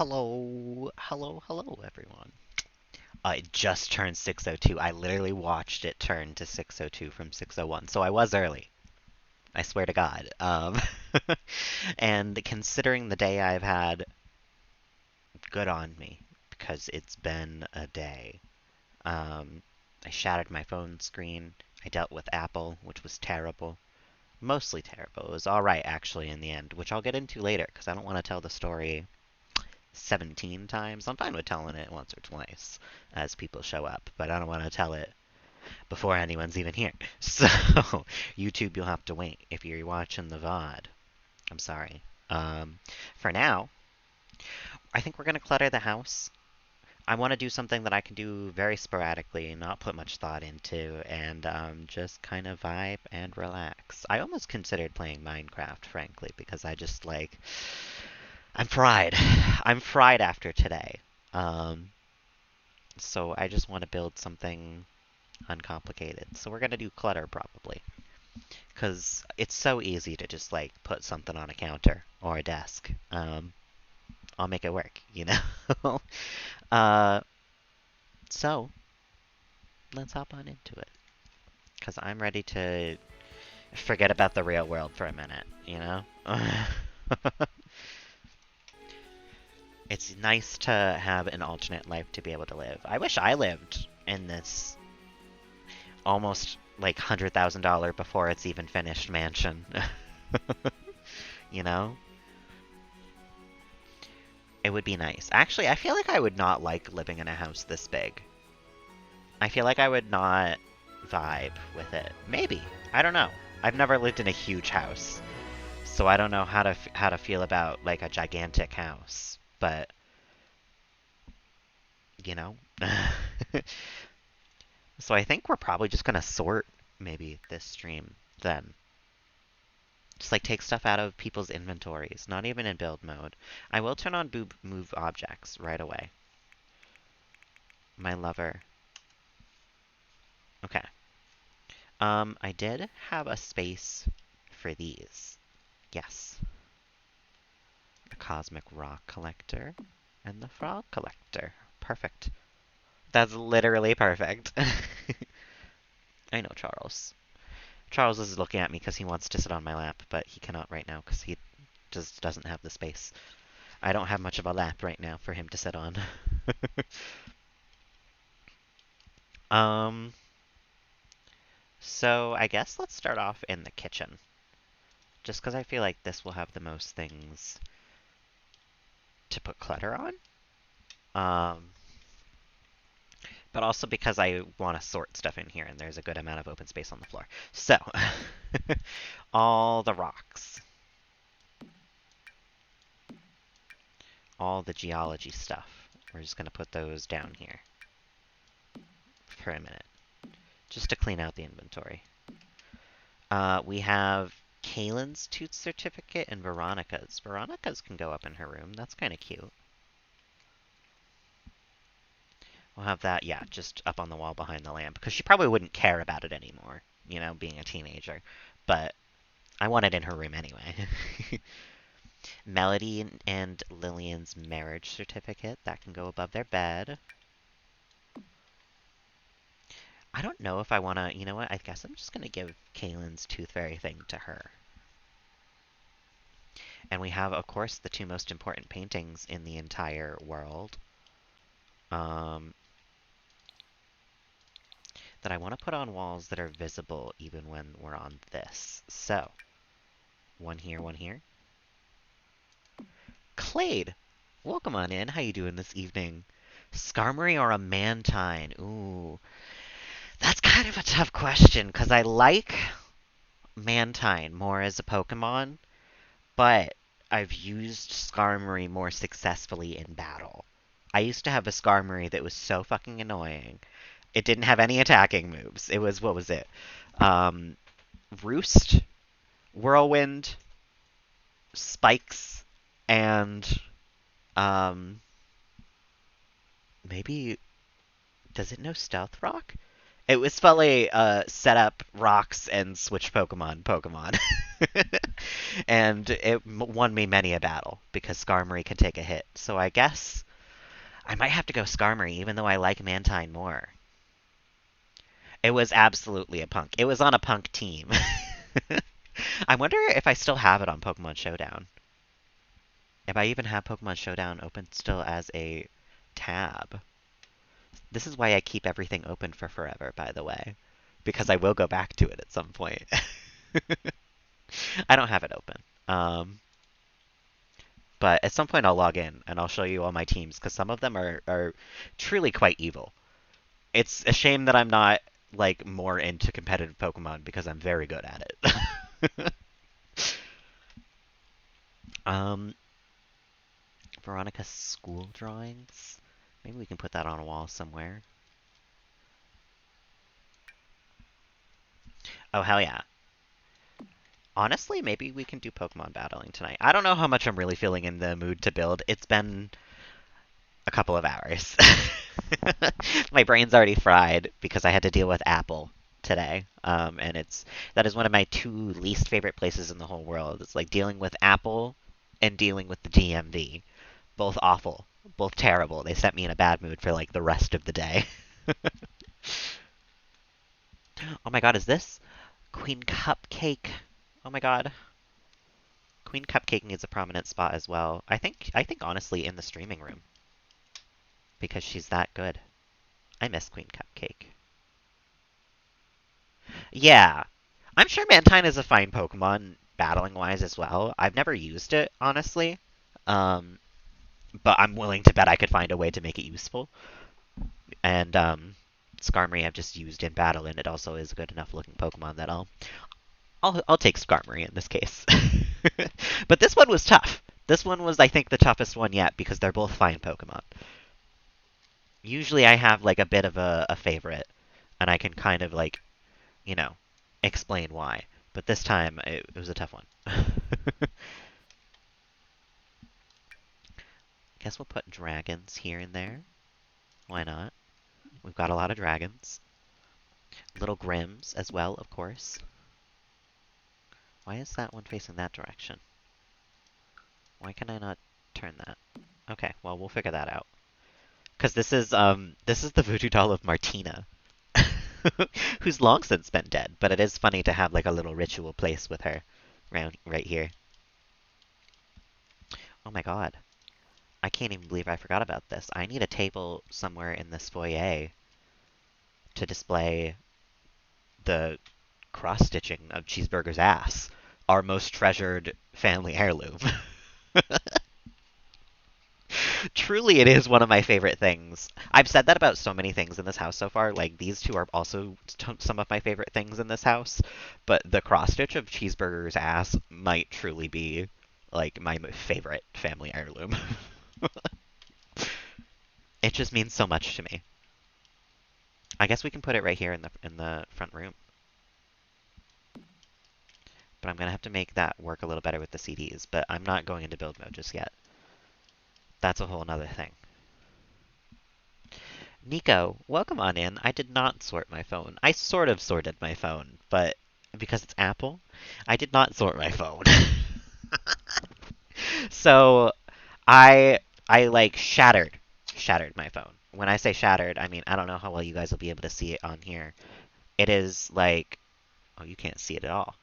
Hello, everyone. It just turned 6:02. I literally watched it turn to 6:02 from 6:01, so I was early. I swear to God. And considering the day I've had, good on me, because it's been a day. Um, I shattered my phone screen. I dealt with Apple, which was terrible. Mostly terrible. It was alright, actually, in the end, which I'll get into later, because I don't want to tell the story 17 times. I'm fine with telling it once or twice as people show up, but I don't want to tell it before anyone's even here. So, YouTube, you'll have to wait if you're watching the VOD. I'm sorry. Um, for now, I think we're going to clutter the house. I want to do something that I can do very sporadically, not put much thought into, and just kind of vibe and relax. I almost considered playing Minecraft, frankly, because I just like I'm fried. I'm fried after today. Um, so I just want to build something uncomplicated. So we're going to do clutter probably. Because it's so easy to just like put something on a counter or a desk. I'll make it work, you know? uh, so let's hop on into it. Because I'm ready to forget about the real world for a minute, you know? It's nice to have an alternate life to be able to live. I wish I lived in this almost like $100,000 before it's even finished mansion. You know? It would be nice. Actually, I feel like I would not like living in a house this big. I feel like I would not vibe with it. Maybe. I don't know. I've never lived in a huge house, so I don't know how to feel about like a gigantic house. But, you know. So I think we're probably just gonna sort maybe this stream then. Just like take stuff out of people's inventories, not even in build mode. I will turn on move objects right away. My lover. Okay. I did have a space for these. Yes. The cosmic rock collector and the frog collector. Perfect. That's literally perfect. I know Charles. Charles is looking at me because he wants to sit on my lap, but he cannot right now because he just doesn't have the space. I don't have much of a lap right now for him to sit on. um, so I guess let's start off in the kitchen. Just because I feel like this will have the most things to put clutter on. Um, but also because I want to sort stuff in here and there's a good amount of open space on the floor. So, all the rocks. All the geology stuff. We're just going to put those down here for a minute. Just to clean out the inventory. We have Kaylin's tooth certificate and Veronica's. Veronica's can go up in her room. That's kind of cute. We'll have that, yeah, just up on the wall behind the lamp. Because she probably wouldn't care about it anymore, you know, being a teenager. But I want it in her room anyway. Melody and Lillian's marriage certificate. That can go above their bed. I don't know if I want to... You know what? I guess I'm just going to give Kaylin's tooth fairy thing to her. And we have, of course, the two most important paintings in the entire world. That I want to put on walls that are visible even when we're on this. So, one here, one here. Clade! Welcome on in. How you doing this evening? Skarmory or a Mantine? Ooh. That's kind of a tough question, because I like Mantine more as a Pokemon, but I've used Skarmory more successfully in battle. I used to have a Skarmory that was so fucking annoying. It didn't have any attacking moves. It was, what was it? Roost, Whirlwind, Spikes, and maybe, does it know Stealth Rock? It was fully set up rocks and switch Pokemon. And it won me many a battle because Skarmory can take a hit. So I guess I might have to go Skarmory, even though I like Mantine more. It was absolutely a punk. It was on a punk team. I wonder if I still have it on Pokemon Showdown. If I even have Pokemon Showdown open still as a tab. This is why I keep everything open for forever, by the way. Because I will go back to it at some point. I don't have it open. But at some point I'll log in and I'll show you all my teams because some of them are truly quite evil. It's a shame that I'm not like more into competitive Pokemon because I'm very good at it. um, Veronica's school drawings. Maybe we can put that on a wall somewhere. Oh, hell yeah. Honestly, maybe we can do Pokemon battling tonight. I don't know how much I'm really feeling in the mood to build. It's been a couple of hours. My brain's already fried because I had to deal with Apple today. And that is one of my two least favorite places in the whole world. It's like dealing with Apple and dealing with the DMV. Both awful, both terrible. They set me in a bad mood for like the rest of the day. Oh my god, is this Queen Cupcake? Oh my god. Queen Cupcake needs a prominent spot as well. I think honestly in the streaming room because she's that good. I miss Queen Cupcake. Yeah. I'm sure Mantine is a fine Pokemon battling wise as well. I've never used it, honestly. Um, but I'm willing to bet I could find a way to make it useful. And Skarmory I've just used in battle, and it also is a good enough looking Pokemon that I'll take Skarmory in this case. But this one was tough. This one was, I think, the toughest one yet because they're both fine Pokemon. Usually I have like a bit of a favorite, and I can kind of like, you know, explain why. But this time it was a tough one. Guess we'll put dragons here and there. Why not? We've got a lot of dragons. Little Grims as well, of course. Why is that one facing that direction? Why can I not turn that? Okay, well we'll figure that out. Because this is the voodoo doll of Martina, who's long since been dead. But it is funny to have like a little ritual place with her, right here. Oh my god, I can't even believe I forgot about this. I need a table somewhere in this foyer to display the cross stitching of Cheeseburger's ass, our most treasured family heirloom. Truly, it is one of my favorite things. I've said that about so many things in this house so far. Like, these two are also some of my favorite things in this house. But the cross stitch of Cheeseburger's ass might truly be, like, my favorite family heirloom. It just means so much to me. I guess we can put it right here in the front room. But I'm gonna have to make that work a little better with the CDs. But I'm not going into build mode just yet. That's a whole nother thing. Nico, welcome on in. I did not sort my phone. I sort of sorted my phone, but because it's Apple, I did not sort my phone. So I like shattered my phone. When I say shattered, I mean I don't know how well you guys will be able to see it on here. It is like, oh, you can't see it at all.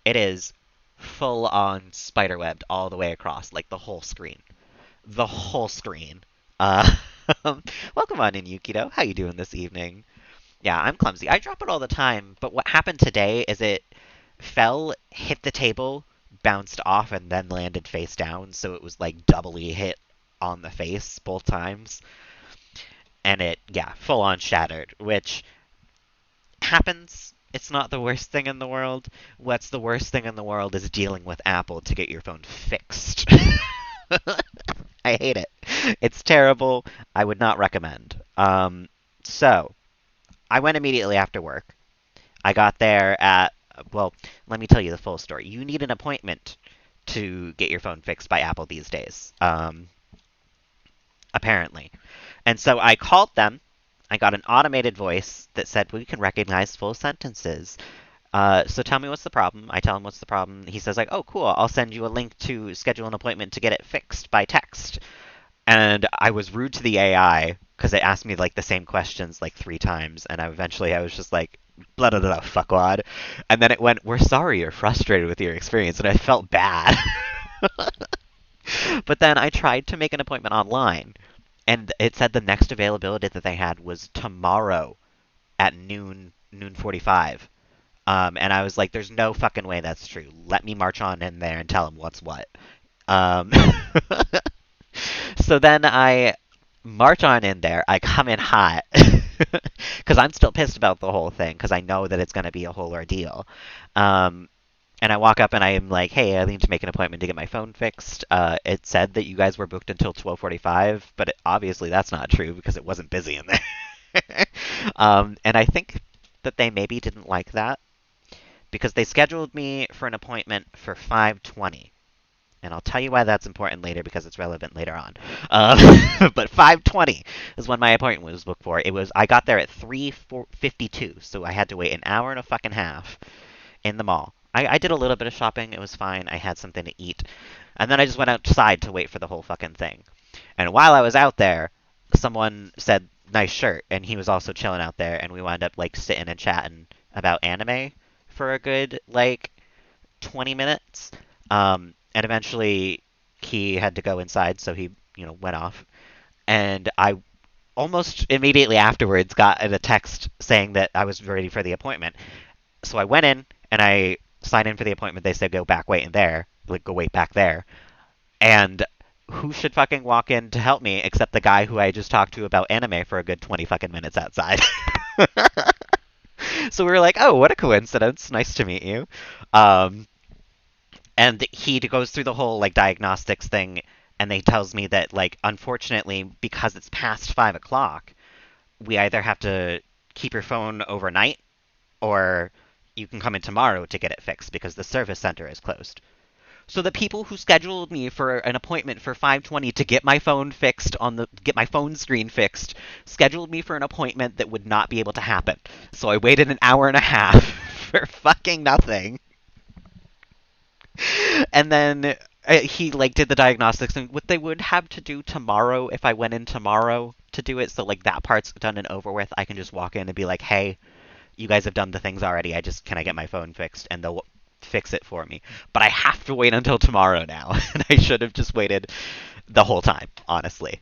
It is full on spiderwebbed all the way across, like the whole screen. The whole screen. Uh, welcome on in, Yukito. How you doing this evening? Yeah, I'm clumsy. I drop it all the time, but what happened today is it fell, hit the table, bounced off, and then landed face down, so it was like doubly hit on the face both times. And it, yeah, full on shattered, which happens. It's not the worst thing in the world. What's the worst thing in the world is dealing with Apple to get your phone fixed. I hate it. It's terrible. I would not recommend. So I went immediately after work. I got there at, well, let me tell you the full story. You need an appointment to get your phone fixed by Apple these days, apparently. And so I called them. I got an automated voice that said, we can recognize full sentences. So tell me what's the problem. I tell him what's the problem. He says like, oh, cool. I'll send you a link to schedule an appointment to get it fixed by text. And I was rude to the AI because it asked me like the same questions like 3 times, and I was just like, blah blah blah, fuckwad. And then it went, we're sorry you're frustrated with your experience, and I felt bad. But then I tried to make an appointment online, and it said the next availability that they had was tomorrow at noon 45. And I was like, there's no fucking way that's true. Let me march on in there and tell him what's what. Um, so then I march on in there. I come in hot because I'm still pissed about the whole thing because I know that it's going to be a whole ordeal. Um, and I walk up and I'm like, "Hey, I need to make an appointment to get my phone fixed. It said that you guys were booked until 12:45, but obviously that's not true because it wasn't busy in there." And I think that they maybe didn't like that because they scheduled me for an appointment for 5:20. And I'll tell you why that's important later because it's relevant later on. But 5:20 is when my appointment was booked for. It was I got there at 3:52, so I had to wait an hour and a fucking half in the mall. I did a little bit of shopping. It was fine. I had something to eat. And then I just went outside to wait for the whole fucking thing. And while I was out there, someone said, nice shirt. And he was also chilling out there. And we wound up like sitting and chatting about anime for a good like 20 minutes. And eventually he had to go inside, so he, went off. And I almost immediately afterwards got a text saying that I was ready for the appointment. So I went in and I signed in for the appointment. They said go back, wait in there, like go wait back there. And who should fucking walk in to help me except the guy who I just talked to about anime for a good 20 fucking minutes outside. So we were like, oh, what a coincidence. Nice to meet you. Um, and he goes through the whole like diagnostics thing, and he tells me that like unfortunately because it's past 5 o'clock, we either have to keep your phone overnight or you can come in tomorrow to get it fixed because the service center is closed. So the people who scheduled me for an appointment for 5:20 to get my phone fixed get my phone screen fixed scheduled me for an appointment that would not be able to happen. So I waited an hour and a half for fucking nothing. And then he like did the diagnostics and what they would have to do tomorrow if I went in tomorrow to do it. So like that part's done and over with. I can just walk in and be like, "Hey, you guys have done the things already. Can I get my phone fixed?" And they'll fix it for me. But I have to wait until tomorrow now, and I should have just waited the whole time, honestly.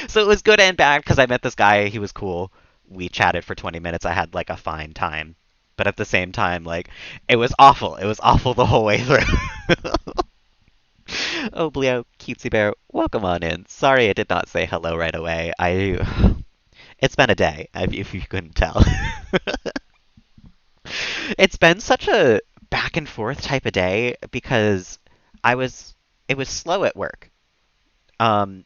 So it was good and bad because I met this guy. He was cool. We chatted for 20 minutes. I had like a fine time. But at the same time, like, it was awful. It was awful the whole way through. Oh, Bleo, cutesy bear, welcome on in. Sorry I did not say hello right away. It's been a day, if you couldn't tell. It's been such a back and forth type of day because I was, it was slow at work. Um,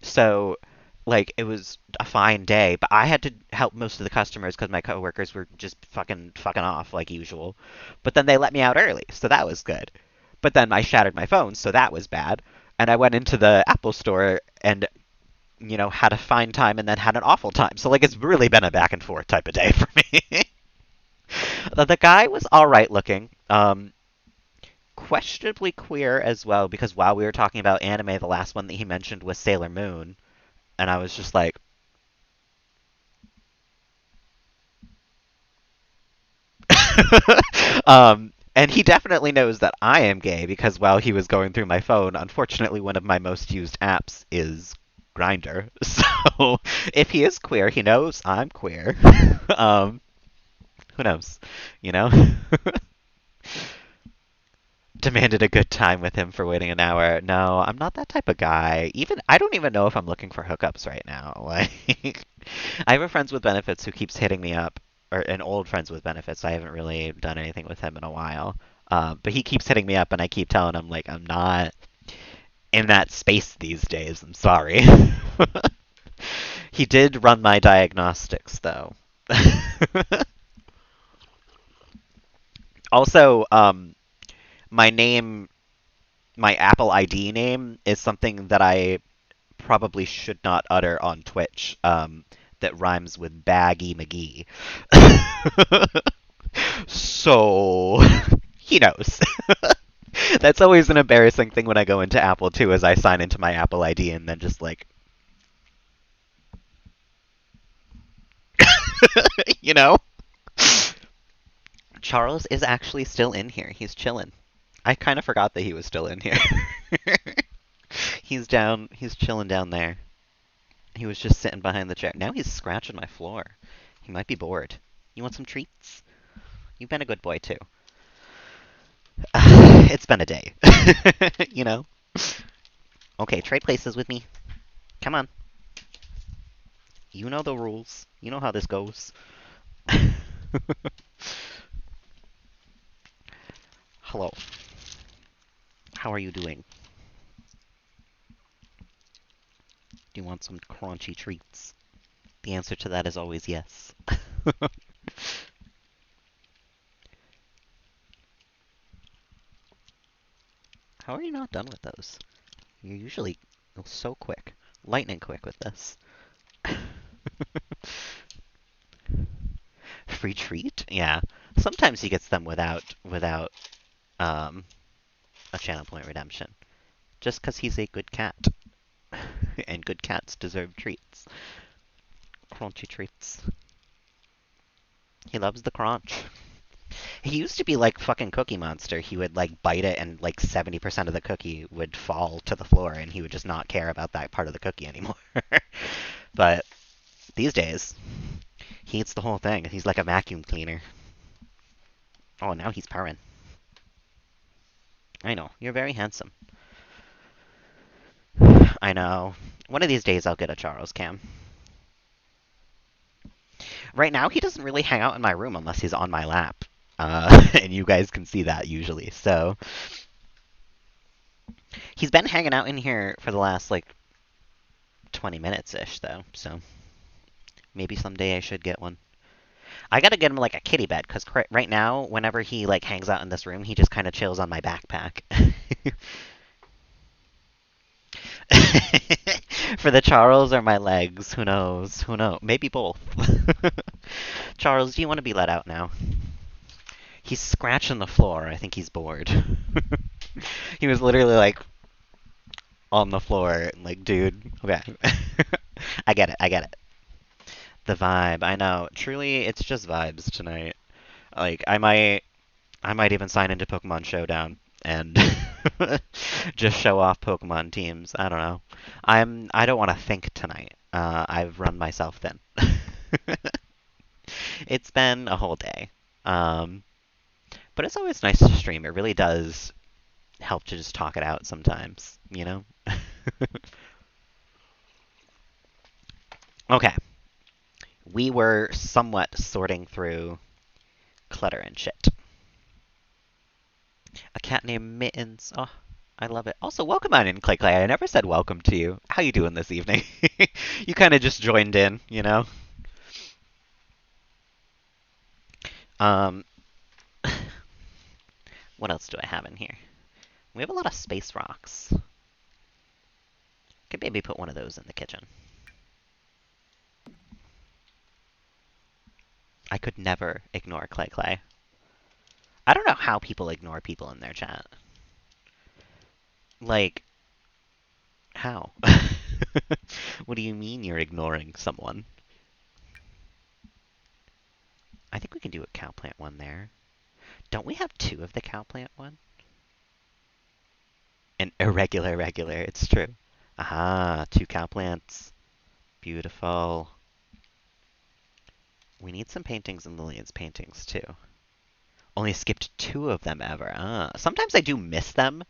So, like, it was a fine day, but I had to help most of the customers because my coworkers were just fucking off like usual. But then they let me out early, so that was good. But then I shattered my phone, so that was bad. And I went into the Apple store and, had a fine time and then had an awful time. So, like, it's really been a back and forth type of day for me. The guy was all right looking. Questionably queer as well, because while we were talking about anime, the last one that he mentioned was Sailor Moon. And I was just like, and he definitely knows that I am gay because while he was going through my phone, unfortunately, one of my most used apps is Grinder. So if he is queer, he knows I'm queer. um, who knows? You know? Demanded a good time with him for waiting an hour. No, I'm not that type of guy. Even I don't even know if I'm looking for hookups right now. Like, I have a friends with benefits who keeps hitting me up, or an old friends with benefits. I haven't really done anything with him in a while. But he keeps hitting me up, and I keep telling him like I'm not in that space these days. I'm sorry. He did run my diagnostics though. Also, my name, my Apple ID name is something that I probably should not utter on Twitch. that rhymes with Baggy McGee. So he knows. That's always an embarrassing thing when I go into Apple too, is I sign into my Apple ID and then just like, you know? Charles is actually still in here. He's chilling. I kind of forgot that he was still in here. He's chilling down there. He was just sitting behind the chair. Now he's scratching my floor. He might be bored. You want some treats? You've been a good boy too. It's been a day. You know? Okay, trade places with me. Come on. You know the rules. You know how this goes. Hello. How are you doing? Do you want some crunchy treats? The answer to that is always yes. How are you not done with those? You're usually so quick. Lightning quick with this. Free treat? Yeah. Sometimes he gets them without um a channel point redemption. Just because he's a good cat. And good cats deserve treats. Crunchy treats. He loves the crunch. He used to be like fucking Cookie Monster. He would like bite it and like 70% of the cookie would fall to the floor and he would just not care about that part of the cookie anymore. But these days, he eats the whole thing. He's like a vacuum cleaner. Oh, now he's purring. I know. You're very handsome. I know. One of these days I'll get a Charles cam. Right now, he doesn't really hang out in my room unless he's on my lap. And you guys can see that usually. So he's been hanging out in here for the last like 20 minutes-ish, though. So maybe someday I should get one. I gotta get him like a kitty bed, because right now, whenever he like hangs out in this room, he just kind of chills on my backpack. For the Charles or my legs, who knows? Who knows? Maybe both. Charles, do you want to be let out now? He's scratching the floor. I think he's bored. He was literally like on the floor, like, dude, okay. I get it. I get it. The vibe. I know. Truly, it's just vibes tonight. Like, I might even sign into Pokemon Showdown and just show off Pokemon teams. I don't know. I don't want to think tonight. I've run myself thin. It's been a whole day. Um, but it's always nice to stream. It really does help to just talk it out sometimes, you know? Okay. We were somewhat sorting through clutter and shit. A cat named Mittens. Oh, I love it. Also, welcome on in, Clay Clay. I never said welcome to you. How you doing this evening? You kind of just joined in, you know? Um, what else do I have in here? We have a lot of space rocks. Could maybe put one of those in the kitchen. I could never ignore Clay Clay. I don't know how people ignore people in their chat. Like, how? What do you mean you're ignoring someone? I think we can do a cow plant one there. Don't we have two of the cow plant one? An irregular regular, it's true. Aha, two cow plants. Beautiful. We need some paintings in Lillian's paintings too. Only skipped two of them ever. Sometimes I do miss them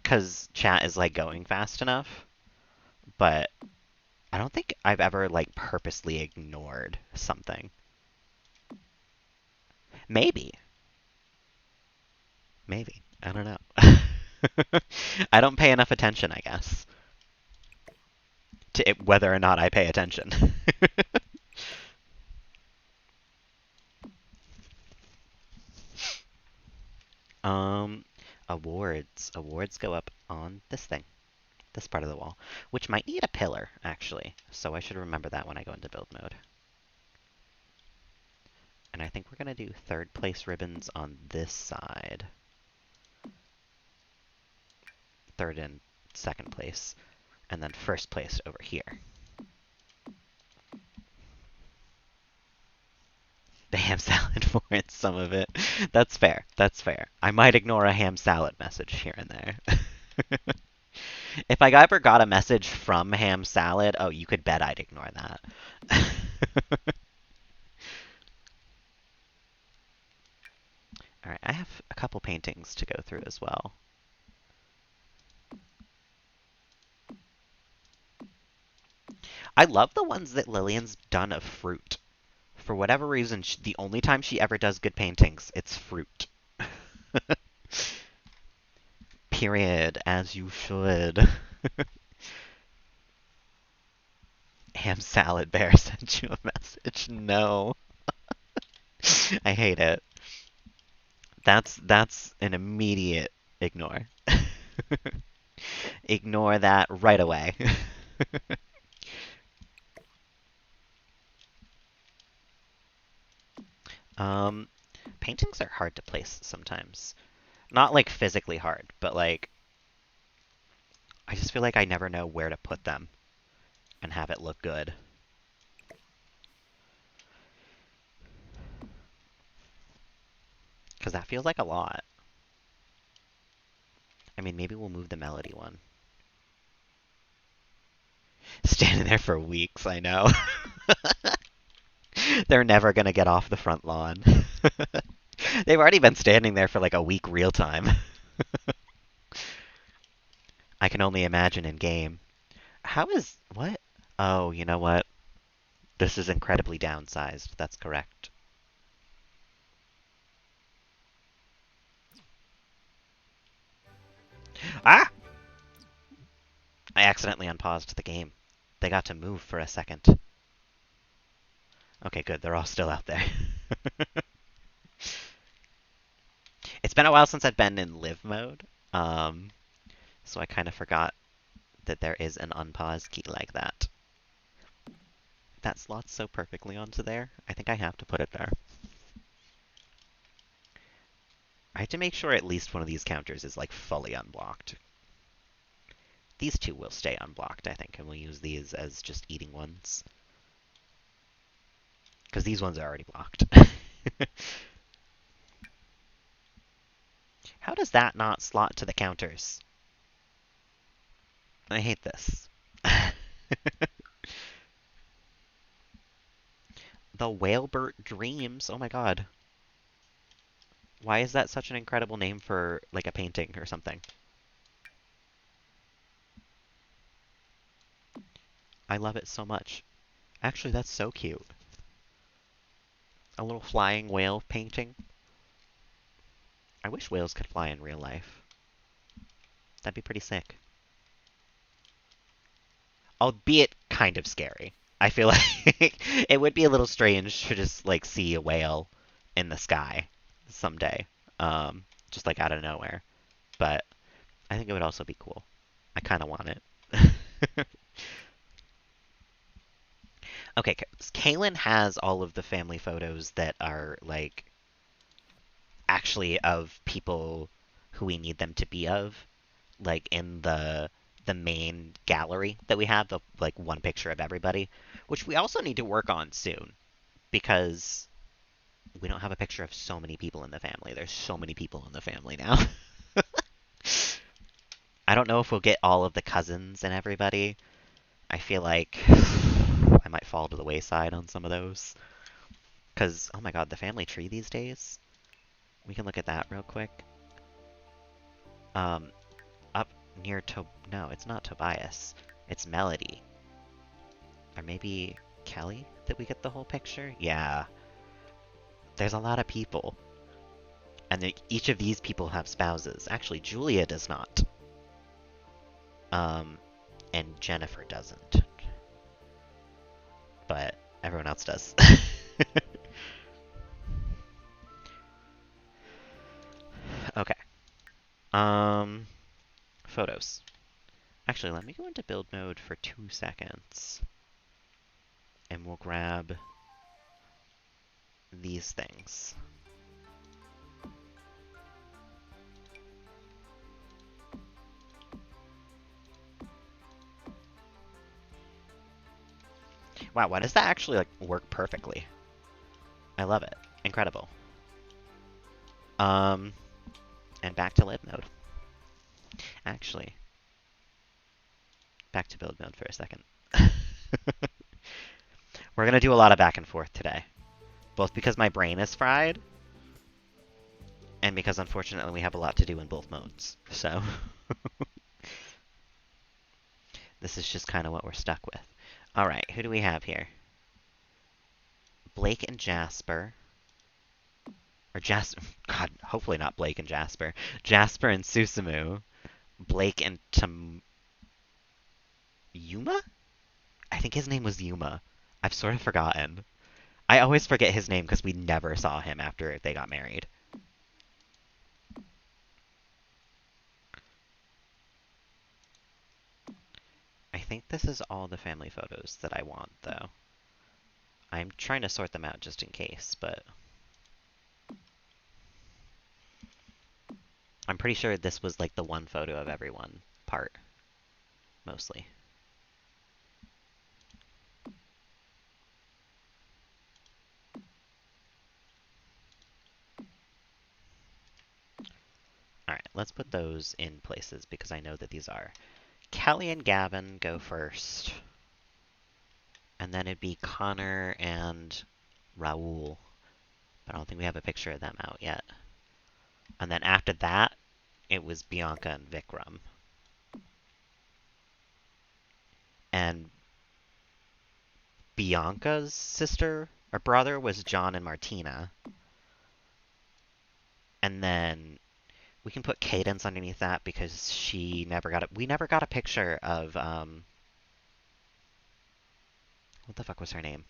because chat is like going fast enough, but I don't think I've ever like purposely ignored something. Maybe. Maybe. I don't know. I don't pay enough attention, I guess, to whether or not I pay attention. um, awards. Awards go up on this thing. this part of the wall, which might need a pillar, actually. So I should remember that when I go into build mode. And I think we're going to do third place ribbons on this side. Third and second place. And then first place over here. The ham salad warrants some of it. That's fair. That's fair. I might ignore a ham salad message here and there. If I ever got a message from ham salad, oh, you could bet I'd ignore that. All right, I have a couple paintings to go through as well. I love the ones that Lillian's done of fruit. For whatever reason, the only time she ever does good paintings, it's fruit. Period, as you should. Ham salad bear sent you a message. No. I hate it. That's an immediate ignore. Ignore that right away. um, Paintings are hard to place sometimes. Not like physically hard, but like I just feel like I never know where to put them and have it look good. Because that feels like a lot. I mean, maybe we'll move the melody one. Standing there for weeks, I know. They're never gonna get off the front lawn. They've already been standing there for like a week real time. I can only imagine in game. How is... what? Oh, you know what? This is incredibly downsized. That's correct. Ah! I accidentally unpaused the game. They got to move for a second. Okay, good. They're all still out there. It's been a while since I've been in live mode, so I kind of forgot that there is an unpause key like that. That slots so perfectly onto there. I think I have to put it there. I have to make sure at least one of these counters is like fully unblocked. These two will stay unblocked, I think, and we'll use these as just eating ones. Because these ones are already blocked. How does that not slot to the counters? I hate this. The Whalebert Dreams. Oh my god. Why is that such an incredible name for, like, a painting or something? I love it so much. Actually, that's so cute. A little flying whale painting. I wish whales could fly in real life. That'd be pretty sick. Albeit kind of scary. I feel like it would be a little strange to just, like, see a whale in the sky someday. Just, like, out of nowhere. But I think it would also be cool. I kind of want it. Okay, Kaylin has all of the family photos that are, like, actually of people who we need them to be of, like in the main gallery that we have, the like one picture of everybody, which we also need to work on soon because we don't have a picture of so many people in the family. There's so many people in the family now. I don't know if we'll get all of the cousins and everybody. I feel like I might fall to the wayside on some of those. Because, oh my god, the family tree these days. We can look at that real quick. Um, Up near no, it's not Tobias. It's Melody. Or maybe Kelly that we get the whole picture? Yeah. There's a lot of people. And each of these people have spouses. Actually, Julia does not. And Jennifer doesn't. But everyone else does. Okay. Photos. Actually, let me go into build mode for 2 seconds. And we'll grab these things. Wow, why does that actually like work perfectly? I love it. Incredible. And back to lib mode. Actually, back to build mode for a second. We're gonna do a lot of back and forth today. Both because my brain is fried, and because unfortunately we have a lot to do in both modes. So this is just kind of what we're stuck with. Alright, who do we have here? Blake and Jasper. Or Jasper. God, hopefully not Blake and Jasper. Jasper and Susumu. Blake and Yuma? I think his name was Yuma. I've sort of forgotten. I always forget his name because we never saw him after they got married. I think this is all the family photos that I want, though. I'm trying to sort them out just in case, but I'm pretty sure this was like the one photo of everyone part, mostly. Alright, let's put those in places because I know that these are. Kelly and Gavin go first. And then it'd be Connor and Raul. But I don't think we have a picture of them out yet. And then after that, it was Bianca and Vikram. And Bianca's sister or brother was John and Martina. And then we can put Cadence underneath that because she never got we never got a picture of what the fuck was her name?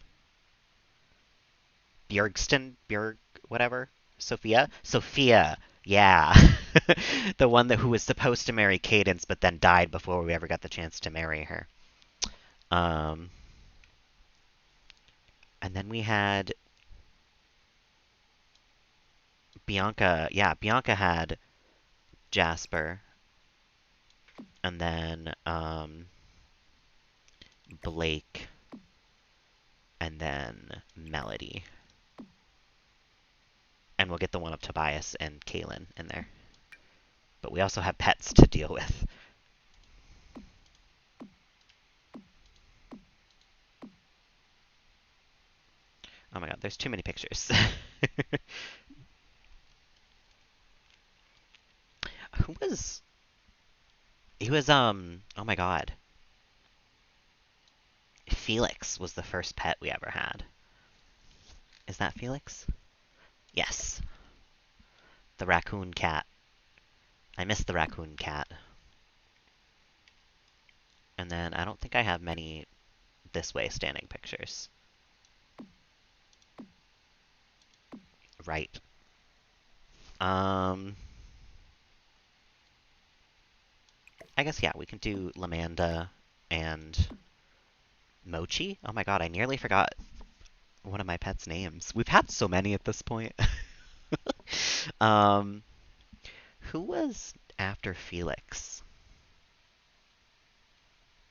Björg, whatever? Sophia. Yeah. The one who was supposed to marry Cadence but then died before we ever got the chance to marry her. Um and then we had Bianca. Yeah, Bianca had Jasper. And then Blake, and then Melody. And we'll get the one of Tobias and Kaylin in there. But we also have pets to deal with. Oh my god, there's too many pictures. Who was... He was, oh my god. Felix was the first pet we ever had. Is that Felix? Yes. The raccoon cat. I miss the raccoon cat. And then I don't think I have many this way standing pictures. Right. I guess, yeah, we can do Lamanda and Mochi. Oh my god, I nearly forgot one of my pets' names. We've had so many at this point. um, who was after Felix?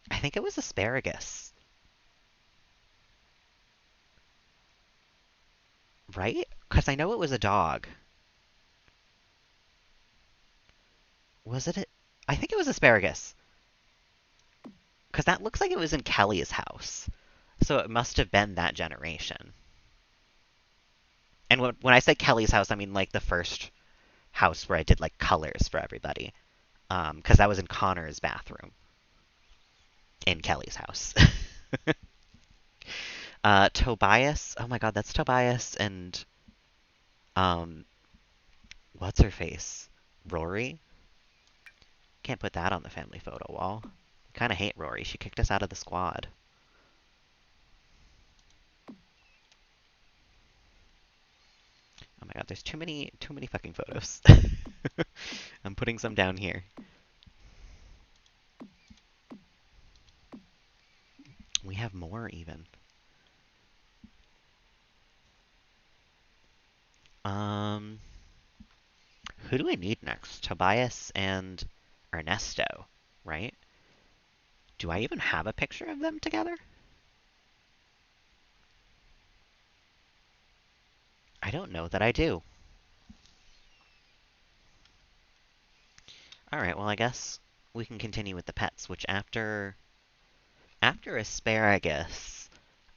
I think it was Asparagus. Right? Because I know it was a dog. Was it? I think it was Asparagus. Because that looks like it was in Kelly's house. So it must have been that generation. And when I say Kelly's house, I mean like the first house where I did like colors for everybody. Because that was in Connor's bathroom. In Kelly's house. Tobias. Oh my god, that's Tobias and what's her face? Rory? Can't put that on the family photo wall. Kind of hate Rory. She kicked us out of the squad. Oh my god, there's too many fucking photos. I'm putting some down here. we have more even. Um, who do we need next? Tobias and Ernesto, right? Do I even have a picture of them together? I don't know that I do. Alright, well I guess we can continue with the pets, which after asparagus,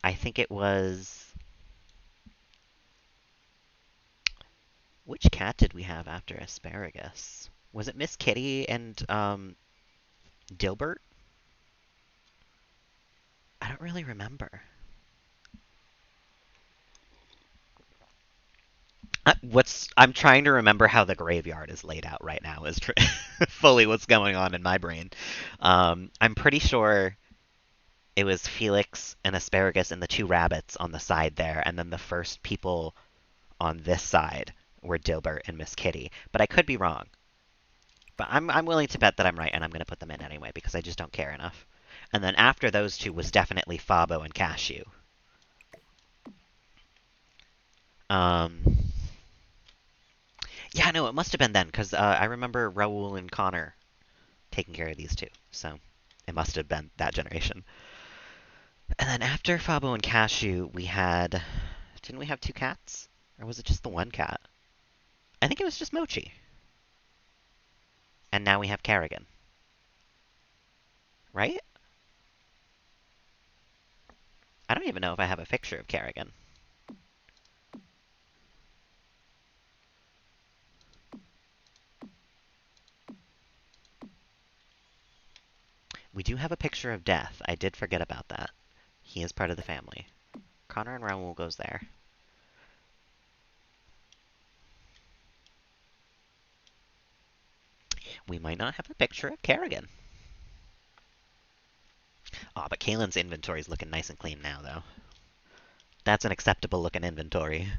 I think it was... Which cat did we have after asparagus? Was it Miss Kitty and Dilbert? I don't really remember. I'm trying to remember how the graveyard is laid out right now is fully what's going on in my brain. I'm pretty sure it was Felix and Asparagus and the two rabbits on the side there, and then the first people on this side were Dilbert and Miss Kitty. But I could be wrong. But I'm willing to bet that I'm right, and I'm going to put them in anyway because I just don't care enough. And then after those two was definitely Fabo and Cashew. Um, yeah, no, it must have been then because I remember Raoul and Connor taking care of these two. So it must have been that generation. And then after Fabo and Cashew, we had. Didn't we have two cats? Or was it just the one cat? I think it was just Mochi. And now we have Kerrigan. Right? I don't even know if I have a picture of Kerrigan. We do have a picture of Death. I did forget about that. He is part of the family. Connor and Raoul goes there. We might not have a picture of Kerrigan. Aw, but Kaylin's inventory is looking nice and clean now, though. That's an acceptable looking inventory.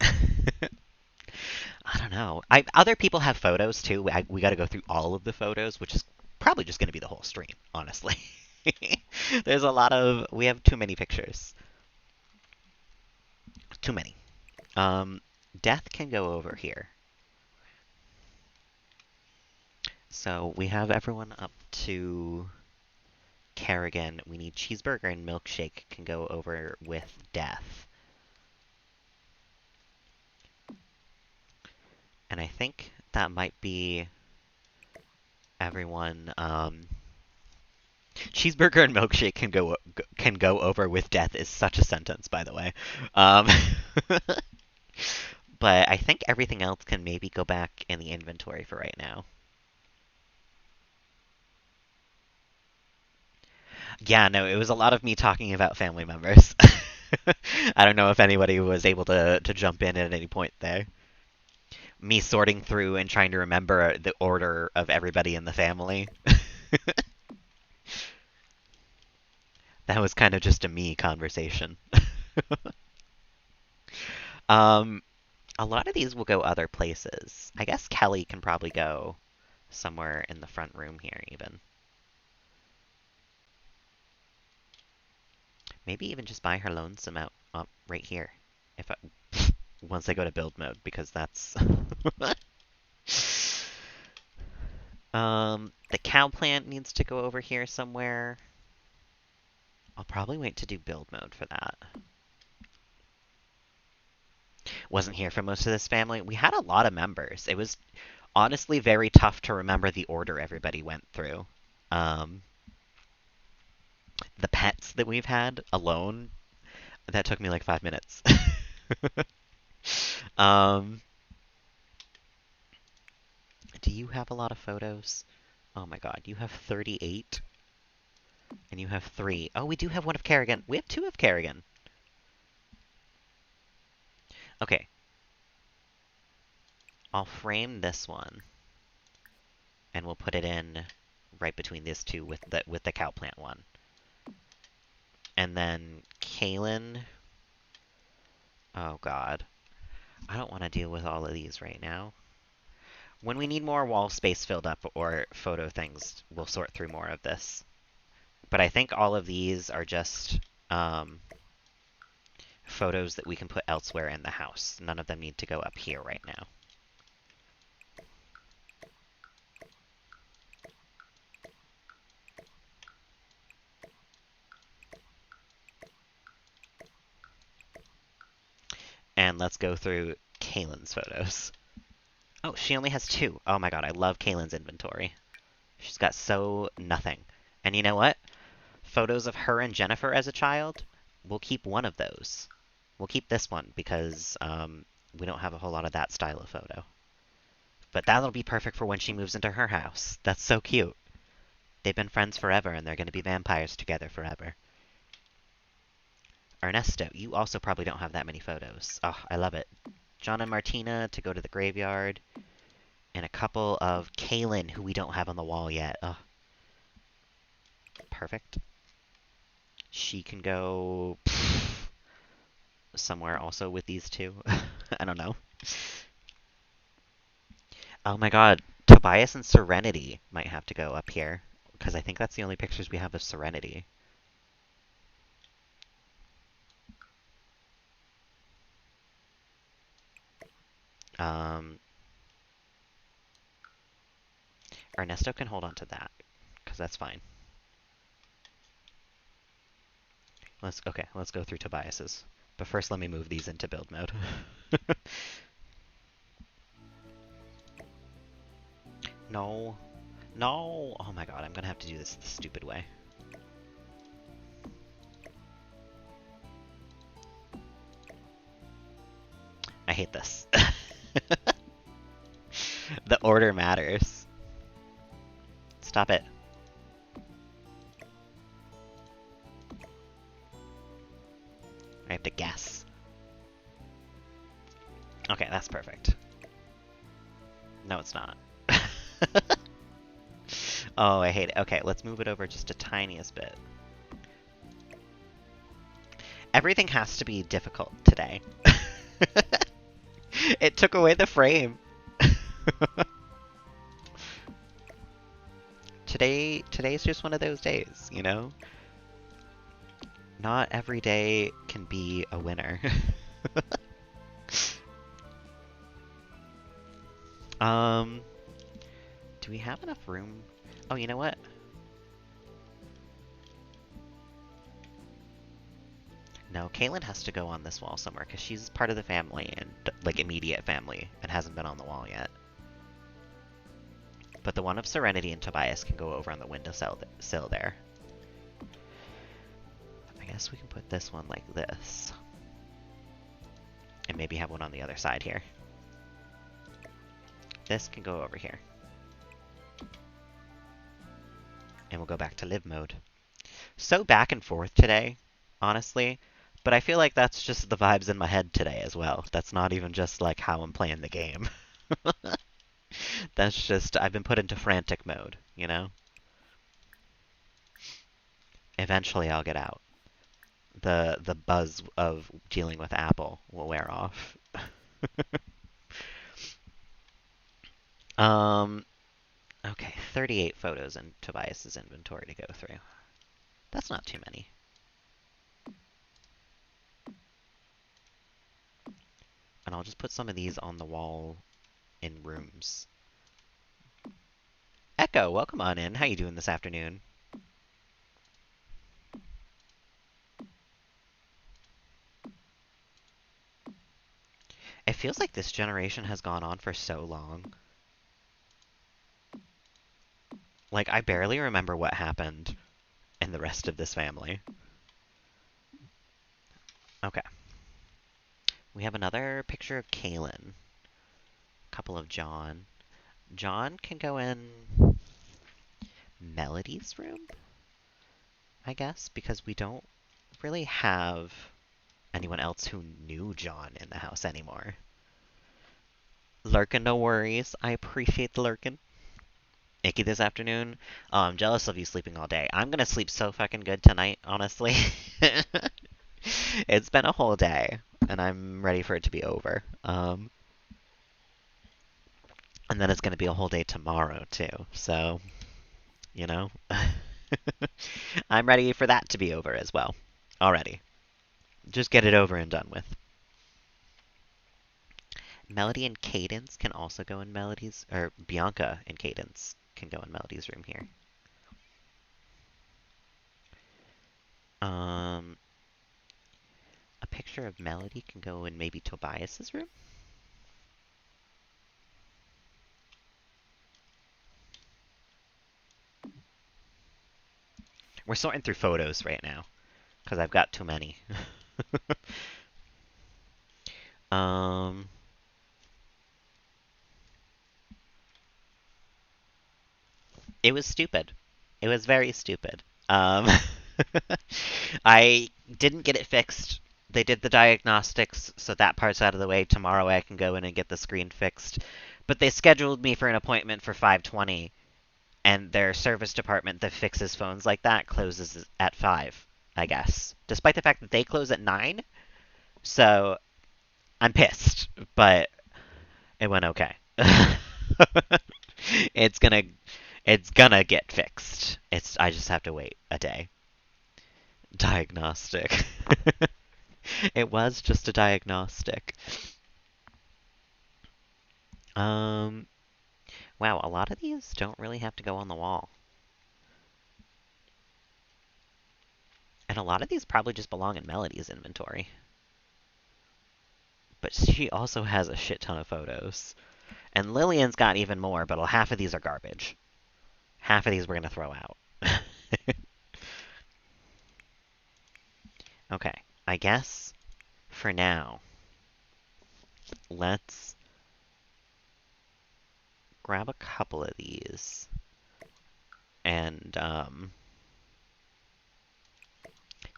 I don't know. Other people have photos too. We got to go through all of the photos, which is probably just going to be the whole stream, honestly. There's a lot of. We have too many pictures. Too many. Um, Death can go over here. So we have everyone up to Kerrigan. We need Cheeseburger and Milkshake can go over with Death. And I think that might be everyone. Cheeseburger and Milkshake can go over with Death is such a sentence, by the way. Um, but I think everything else can maybe go back in the inventory for right now. Yeah, no, it was a lot of me talking about family members. I don't know if anybody was able to jump in at any point there. Me sorting through and trying to remember the order of everybody in the family. That was kind of just a me conversation. um, a lot of these will go other places. I guess Kelly can probably go somewhere in the front room here, even. Maybe even just buy her lonesome out right here. If I, once I go to build mode, because that's the cow plant needs to go over here somewhere. I'll probably wait to do build mode for that. Wasn't here for most of this family. We had a lot of members. It was honestly very tough to remember the order everybody went through. Um, the pets that we've had alone, that took me like 5 minutes. um, do you have a lot of photos? Oh my god, you have 38? And you have 3. Oh, we do have one of Kerrigan. We have 2 of Kerrigan. Okay. I'll frame this one. And we'll put it in right between these two with the cow plant one. And then Kaylin. Oh god. I don't want to deal with all of these right now. When we need more wall space filled up or photo things, we'll sort through more of this. But I think all of these are just um, photos that we can put elsewhere in the house. None of them need to go up here right now. And let's go through Kaylin's photos. Oh, she only has 2. Oh my god, I love Kaylin's inventory. She's got so nothing. And you know what? Photos of her and Jennifer as a child, we'll keep one of those. We'll keep this one because we don't have a whole lot of that style of photo. But that'll be perfect for when she moves into her house. That's so cute. They've been friends forever and they're going to be vampires together forever. Ernesto, you also probably don't have that many photos. Oh, I love it. John and Martina to go to the graveyard. And a couple of Kaylin, who we don't have on the wall yet. Oh, perfect. She can go somewhere also with these two. I don't know. Oh my god, Tobias and Serenity might have to go up here. Because I think that's the only pictures we have of Serenity. Um, Ernesto can hold on to that, because that's fine. Let's go through Tobias's. But first let me move these into build mode. No. No! Oh my god, I'm gonna have to do this the stupid way. I hate this. The order matters. Stop it. I have to guess. Okay, that's perfect. No, it's not. Oh, I hate it. Okay, let's move it over just a tiniest bit. Everything has to be difficult today. It took away the frame. Today's just one of those days, you know? Not every day can be a winner. Do we have enough room? Oh, you know what? No, Kaylin has to go on this wall somewhere because she's part of the family and like immediate family and hasn't been on the wall yet. But the one of Serenity and Tobias can go over on the windowsill there. I guess we can put this one like this. And maybe have one on the other side here. This can go over here. And we'll go back to live mode. So back and forth today, honestly. But I feel like that's just the vibes in my head today as well. That's not even just like how I'm playing the game. That's just, I've been put into frantic mode, you know? Eventually I'll get out. The buzz of dealing with Apple will wear off. Okay, 38 photos in Tobias's inventory to go through. That's not too many. And I'll just put some of these on the wall in rooms. Echo, welcome on in. How you doing this afternoon? It feels like this generation has gone on for so long. Like, I barely remember what happened in the rest of this family. Okay. We have another picture of Kaylin. A couple of John. John can go in Melody's room, I guess, because we don't really have anyone else who knew John in the house anymore. Lurkin, no worries. I appreciate the lurkin. Icky this afternoon. Oh, I'm jealous of you sleeping all day. I'm gonna sleep so fucking good tonight, honestly. It's been a whole day, and I'm ready for it to be over. And then it's gonna be a whole day tomorrow, too. So, you know. I'm ready for that to be over as well. Already. Just get it over and done with. Melody and Cadence can also go in Melody's, or Bianca and Cadence can go in Melody's room here. Um, a picture of Melody can go in maybe Tobias's room? We're sorting through photos right now, because I've got too many. um, it was stupid. It was very stupid. I didn't get it fixed. They did the diagnostics, so that part's out of the way. Tomorrow I can go in and get the screen fixed. But they scheduled me for an appointment for 5:20, and their service department that fixes phones like that closes at 5, I guess. Despite the fact that they close at 9. So I'm pissed, but it went okay. it's gonna it's gonna get fixed. I just have to wait a day. Diagnostic. It was just a diagnostic. Um, wow, a lot of these don't really have to go on the wall. And a lot of these probably just belong in Melody's inventory. But she also has a shit ton of photos. And Lillian's got even more, but half of these are garbage. Half of these we're going to throw out. Okay, I guess for now, let's grab a couple of these and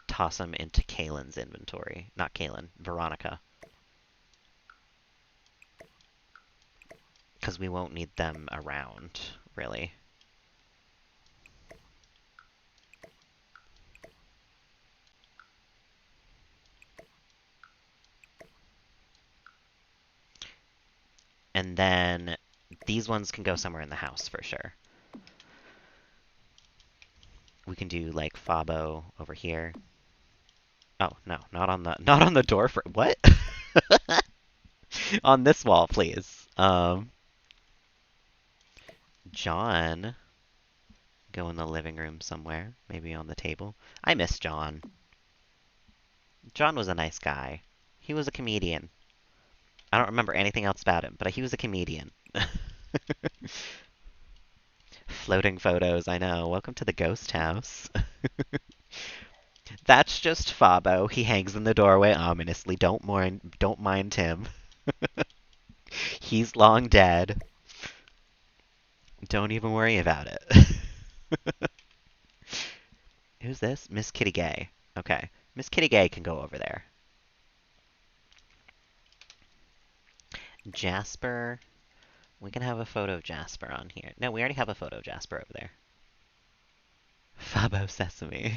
toss them into Kaylin's inventory. Not Kaylin, Veronica. Because we won't need them around, really. And then these ones can go somewhere in the house for sure. We can do like Fabo over here. Oh, no, not on the door for what? On this wall, please. John, go in the living room somewhere, maybe on the table. I miss John. John was a nice guy. He was a comedian. I don't remember anything else about him, but he was a comedian. Floating photos, I know. Welcome to the ghost house. That's just Fabo. He hangs in the doorway ominously. Don't mind him. He's long dead. Don't even worry about it. Who's this? Miss Kitty Gay. Okay. Miss Kitty Gay can go over there. Jasper. We can have a photo of Jasper on here. No, we already have a photo of Jasper over there. Fabo Sesame.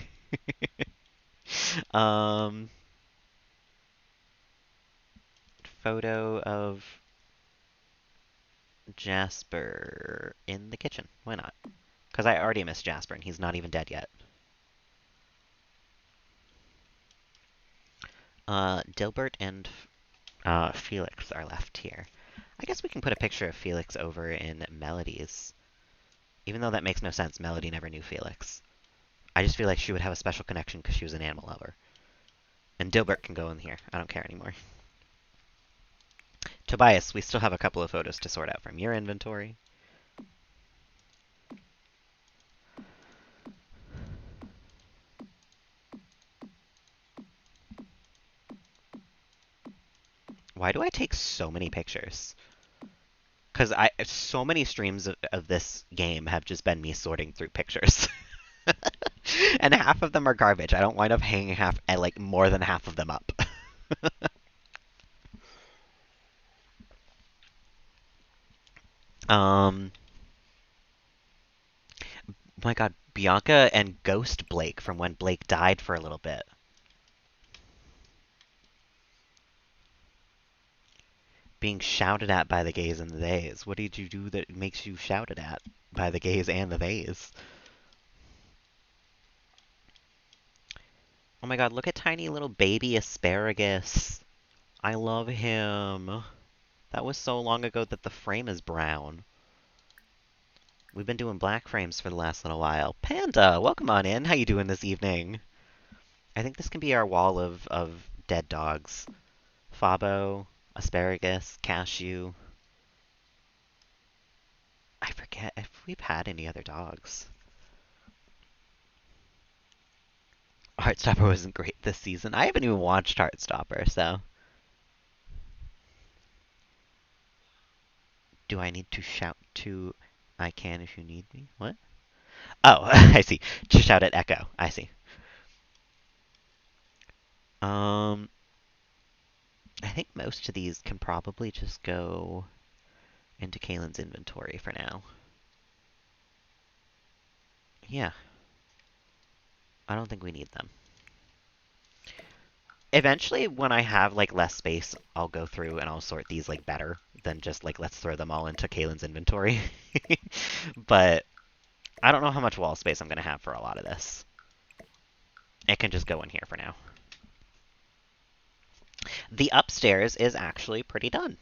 Photo of Jasper in the kitchen. Why not? Because I already missed Jasper, and he's not even dead yet. Dilbert and Felix are left here. I guess we can put a picture of Felix over in Melody's. Even though that makes no sense, Melody never knew Felix. I just feel like she would have a special connection because she was an animal lover. And Dilbert can go in here. I don't care anymore. Tobias, we still have a couple of photos to sort out from your inventory. Why do I take so many pictures? Because so many streams of this game have just been me sorting through pictures. And half of them are garbage. I don't wind up hanging like more than half of them up. My God, Bianca and Ghost Blake from when Blake died for a little bit. Being shouted at by the gays and the theys. What did you do that makes you shouted at by the gays and the theys? Oh my god, look at tiny little baby asparagus. I love him. That was so long ago that the frame is brown. We've been doing black frames for the last little while. Panda, welcome on in. How you doing this evening? I think this can be our wall of dead dogs. Fabo, asparagus, cashew. I forget if we've had any other dogs. Heartstopper wasn't great this season. I haven't even watched Heartstopper, so. Do I need to shout to I can if you need me? What? Oh, I see. To shout at Echo. I see. Um, I think most of these can probably just go into Kaylin's inventory for now. Yeah, I don't think we need them. Eventually, when I have like less space, I'll go through and I'll sort these like better than just like let's throw them all into Kaylin's inventory. But I don't know how much wall space I'm gonna have for a lot of this. It can just go in here for now. The upstairs is actually pretty done.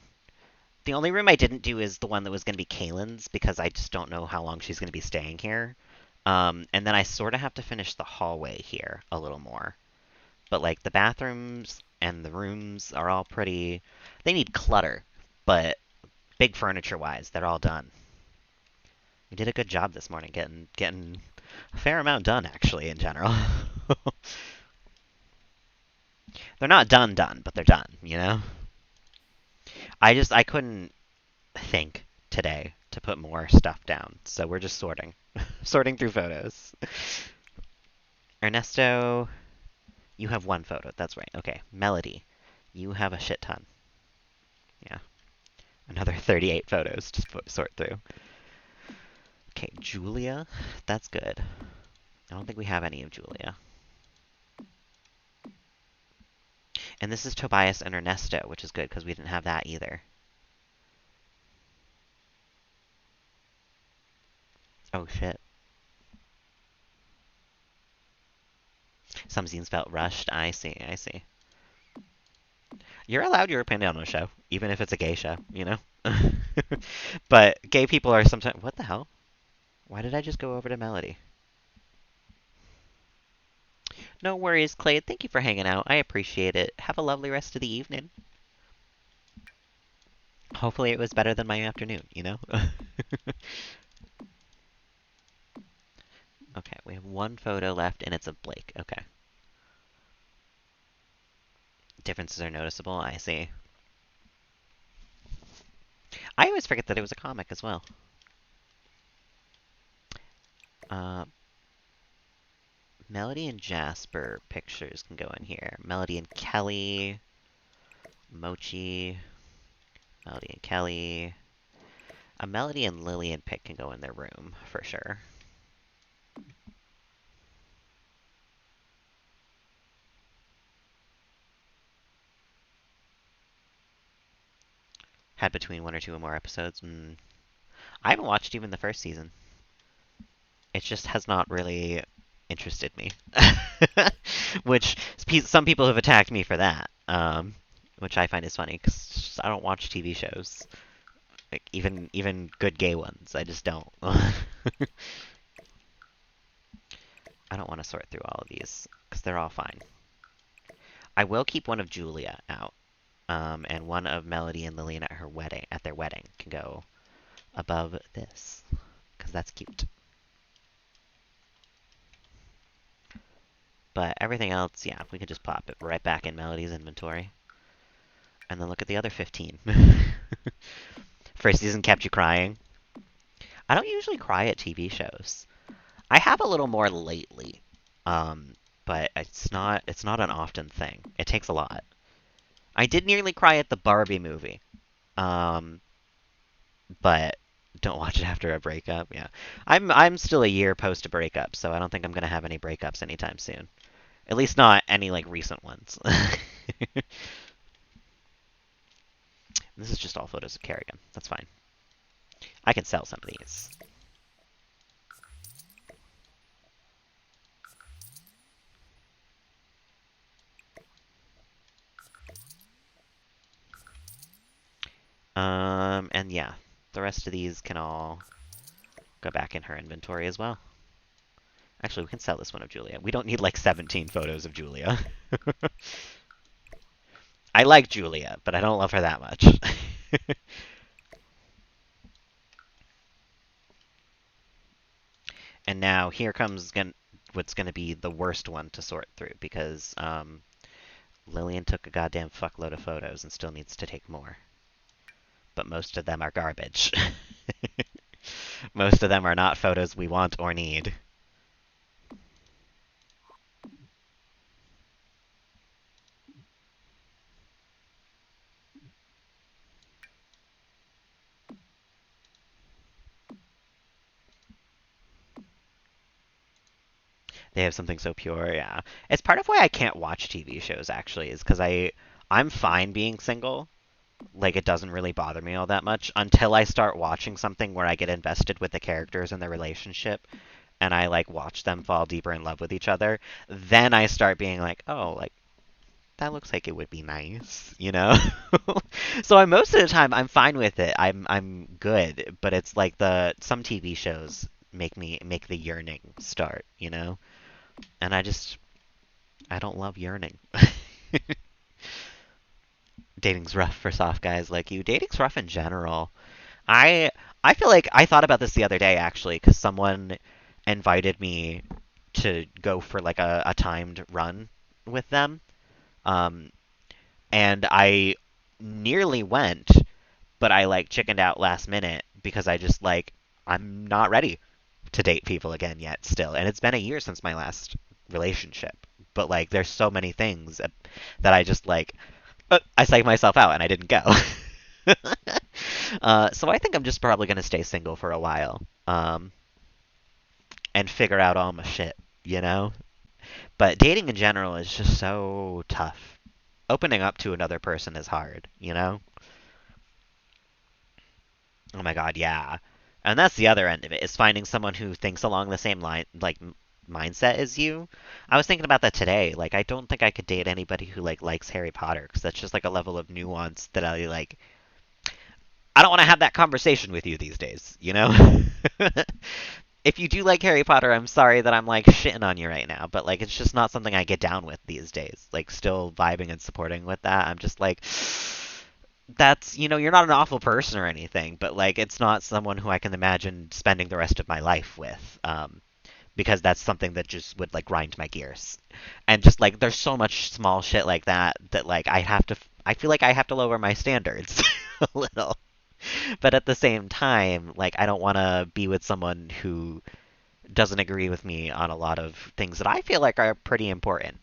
The only room I didn't do is the one that was going to be Kaylin's because I just don't know how long she's going to be staying here. And then I sort of have to finish the hallway here a little more. But like the bathrooms and the rooms are all pretty. They need clutter, but big furniture wise, they're all done. We did a good job this morning getting a fair amount done actually in general. They're not done, but they're done, you know? I couldn't think today to put more stuff down, so we're just sorting. Sorting through photos. Ernesto, you have one photo. That's right. Okay. Melody, you have a shit ton. Yeah. Another 38 photos to sort through. Okay, Julia. That's good. I don't think we have any of Julia. And this is Tobias and Ernesto, which is good because we didn't have that either. Oh shit. Some scenes felt rushed. I see, I see. You're allowed your opinion on a show, even if it's a gay show, you know? But gay people are sometimes. What the hell? Why did I just go over to Melody? No worries, Clay. Thank you for hanging out. I appreciate it. Have a lovely rest of the evening. Hopefully it was better than my afternoon, you know? Okay, we have one photo left, and it's of Blake. Okay. Differences are noticeable. I see. I always forget that it was a comic as well. Uh, Melody and Jasper pictures can go in here. Melody and Kelly. Mochi. Melody and Kelly. A Melody and Lillian pic can go in their room, for sure. Had between one or two or more episodes. I haven't watched even the first season. It just has not really interested me. Which some people have attacked me for that, which I find is funny because I don't watch TV shows, like even good gay ones. I just don't. I don't want to sort through all of these because they're all fine. I will keep one of Julia out, and one of Melody and Lillian at their wedding can go above this because that's cute. But everything else, yeah, we can just pop it right back in Melody's inventory. And then look at the other 15. First season kept you crying. I don't usually cry at TV shows. I have a little more lately, but it's not an often thing. It takes a lot. I did nearly cry at the Barbie movie, um, but don't watch it after a breakup. Yeah, I'm still a year post a breakup, so I don't think I'm gonna have any breakups anytime soon. At least not any like recent ones. This is just all photos of Kerrigan. That's fine. I can sell some of these. And yeah, the rest of these can all go back in her inventory as well. Actually, we can sell this one of Julia. We don't need like 17 photos of Julia. I like Julia, but I don't love her that much. And now here comes what's going to be the worst one to sort through because Lillian took a goddamn fuckload of photos and still needs to take more. But most of them are garbage. Most of them are not photos we want or need. They have something so pure, yeah. It's part of why I can't watch TV shows actually, is because I'm fine being single. Like it doesn't really bother me all that much until I start watching something where I get invested with the characters and the relationship and I like watch them fall deeper in love with each other. Then I start being like, oh, like that looks like it would be nice, you know? So most of the time I'm fine with it. I'm good, but it's like the some TV shows make the yearning start, you know? And I don't love yearning. Dating's rough for soft guys like you. Dating's rough in general. I I feel like I thought about this the other day actually because someone invited me to go for like a timed run with them. Um, and I nearly went, but I like chickened out last minute because I just like I'm not ready to date people again yet still. And it's been a year since my last relationship. But like there's so many things that I just like I psyched myself out and I didn't go. So I think I'm just probably gonna stay single for a while, and figure out all my shit, you know. But dating in general is just so tough. Opening up to another person is hard, you know. Oh my god, yeah. And that's the other end of it is finding someone who thinks along the same line, like mindset as you. I was thinking about that today. Like, I don't think I could date anybody who like likes Harry Potter because that's just like a level of nuance that I like. I don't want to have that conversation with you these days, you know? If you do like Harry Potter, I'm sorry that I'm like shitting on you right now, but like it's just not something I get down with these days. Like still vibing and supporting with that. I'm just like that's, you're not an awful person or anything, but like it's not someone who I can imagine spending the rest of my life with. Because that's something that just would like grind my gears. And just like there's so much small shit like that that like I feel like I have to lower my standards a little. But at the same time, like I don't want to be with someone who doesn't agree with me on a lot of things that I feel like are pretty important.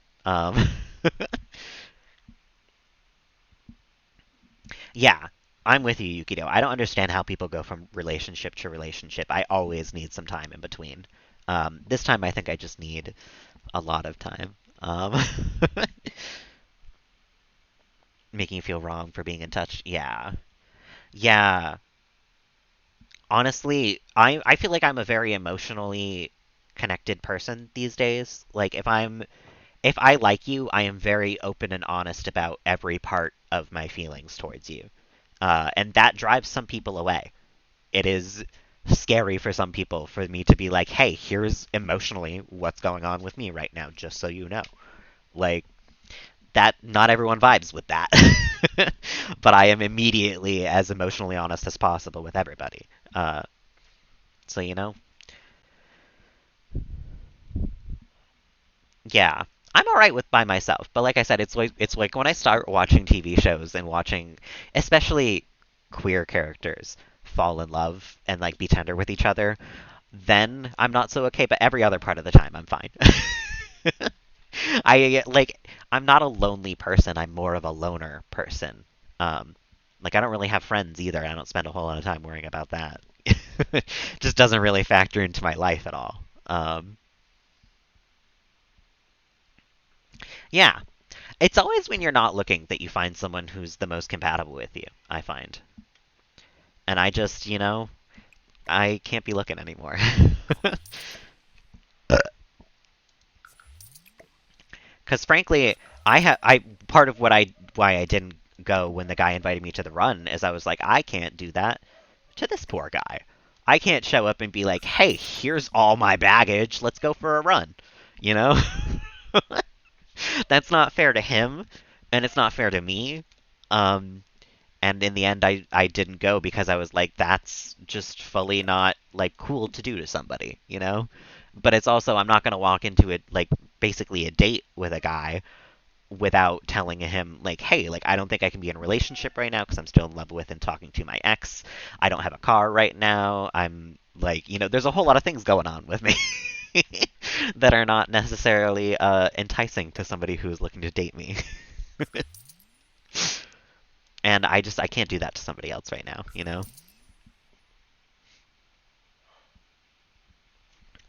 Yeah, I'm with you, Yukido. I don't understand how people go from relationship to relationship. I always need some time in between. This time, I think I just need a lot of time. Making you feel wrong for being in touch. Yeah. Yeah. Honestly, I feel like I'm a very emotionally connected person these days. Like if I like you, I am very open and honest about every part of my feelings towards you. And that drives some people away. It is scary for some people for me to be like, hey, here's emotionally what's going on with me right now, just so you know. Like, that, not everyone vibes with that. But I am immediately as emotionally honest as possible with everybody. Uh, so, yeah. I'm all right with by myself, but like I said, it's like when I start watching TV shows and watching, especially queer characters fall in love and like be tender with each other, then I'm not so okay. But every other part of the time, I'm fine. I'm not a lonely person. I'm more of a loner person. Um, like I don't really have friends either. I don't spend a whole lot of time worrying about that. Just doesn't really factor into my life at all. Yeah, it's always when you're not looking that you find someone who's the most compatible with you, I find. And I just, I can't be looking anymore. Because frankly, I part of what I why I didn't go when the guy invited me to the run is I was like, I can't do that to this poor guy. I can't show up and be like, hey, here's all my baggage. Let's go for a run. You know? That's not fair to him, and it's not fair to me. Um, and in the end, I didn't go because I was like, that's just fully not like cool to do to somebody, you know? But it's also, I'm not going to walk into it like basically a date with a guy without telling him like, hey, like I don't think I can be in a relationship right now because I'm still in love with and talking to my ex. I don't have a car right now. I'm like, there's a whole lot of things going on with me that are not necessarily enticing to somebody who's looking to date me. And I can't do that to somebody else right now, you know?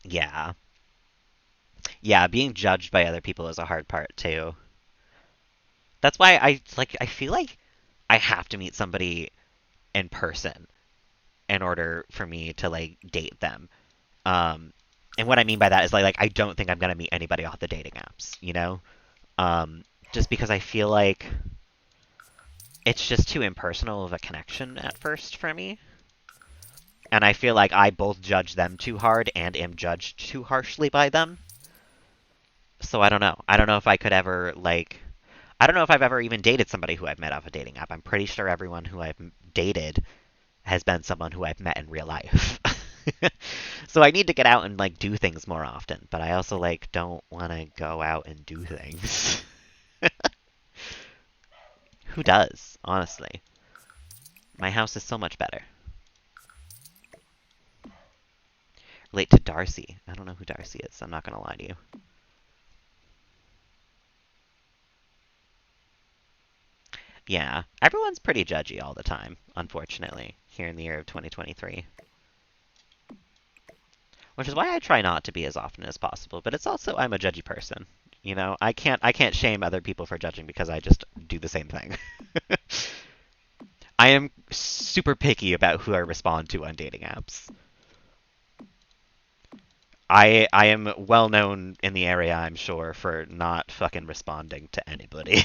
Yeah. Yeah, being judged by other people is a hard part too. That's why I feel like I have to meet somebody in person in order for me to like date them. Um, and what I mean by that is like I don't think I'm gonna meet anybody off the dating apps, you know? Um, just because I feel like it's just too impersonal of a connection at first for me. And I feel like I both judge them too hard and am judged too harshly by them. So I don't know. I don't know if I could ever like I don't know if I've ever even dated somebody who I've met off a dating app. I'm pretty sure everyone who I've dated has been someone who I've met in real life. So I need to get out and like do things more often, but I also like don't want to go out and do things. Who does, honestly? My house is so much better. Relate to Darcy. I don't know who Darcy is. I'm not gonna lie to you. Yeah, everyone's pretty judgy all the time, unfortunately, here in the year of 2023. Which is why I try not to be as often as possible, but it's also I'm a judgy person. I can't shame other people for judging because I just do the same thing. I am super picky about who I respond to on dating apps. I am well known in the area, I'm sure, for not fucking responding to anybody.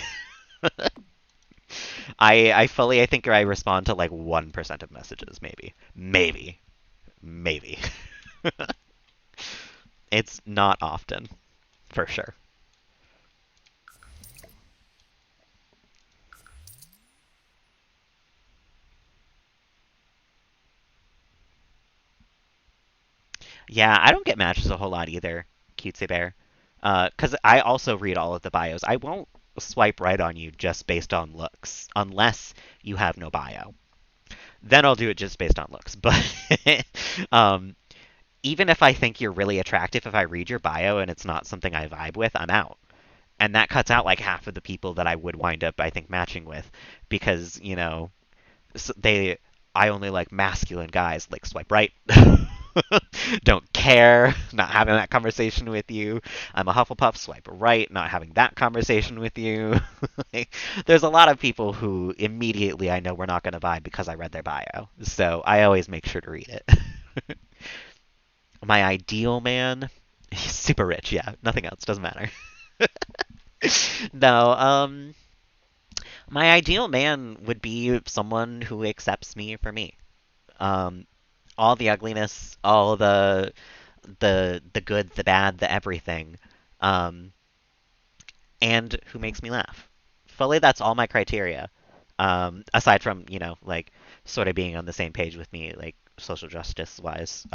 I fully I think I respond to like 1% of messages, maybe. Maybe. Maybe. It's not often, for sure. Yeah, I don't get matches a whole lot either, Cutesy Bear. Because I also read all of the bios. I won't swipe right on you just based on looks, unless you have no bio. Then I'll do it just based on looks. But um, even if I think you're really attractive, if I read your bio and it's not something I vibe with, I'm out. And that cuts out like half of the people that I would wind up, I think, matching with, because they I only like masculine guys. Like swipe right. Don't care. Not having that conversation with you. I'm a Hufflepuff. Swipe right. Not having that conversation with you. Like, there's a lot of people who immediately I know we're not going to vibe because I read their bio. So I always make sure to read it. My ideal man, he's super rich. Yeah, nothing else doesn't matter. No, my ideal man would be someone who accepts me for me. Um, all the ugliness, all the good, the bad, the everything, um, and who makes me laugh. Fully, that's all my criteria. Aside from like sort of being on the same page with me, like social justice wise.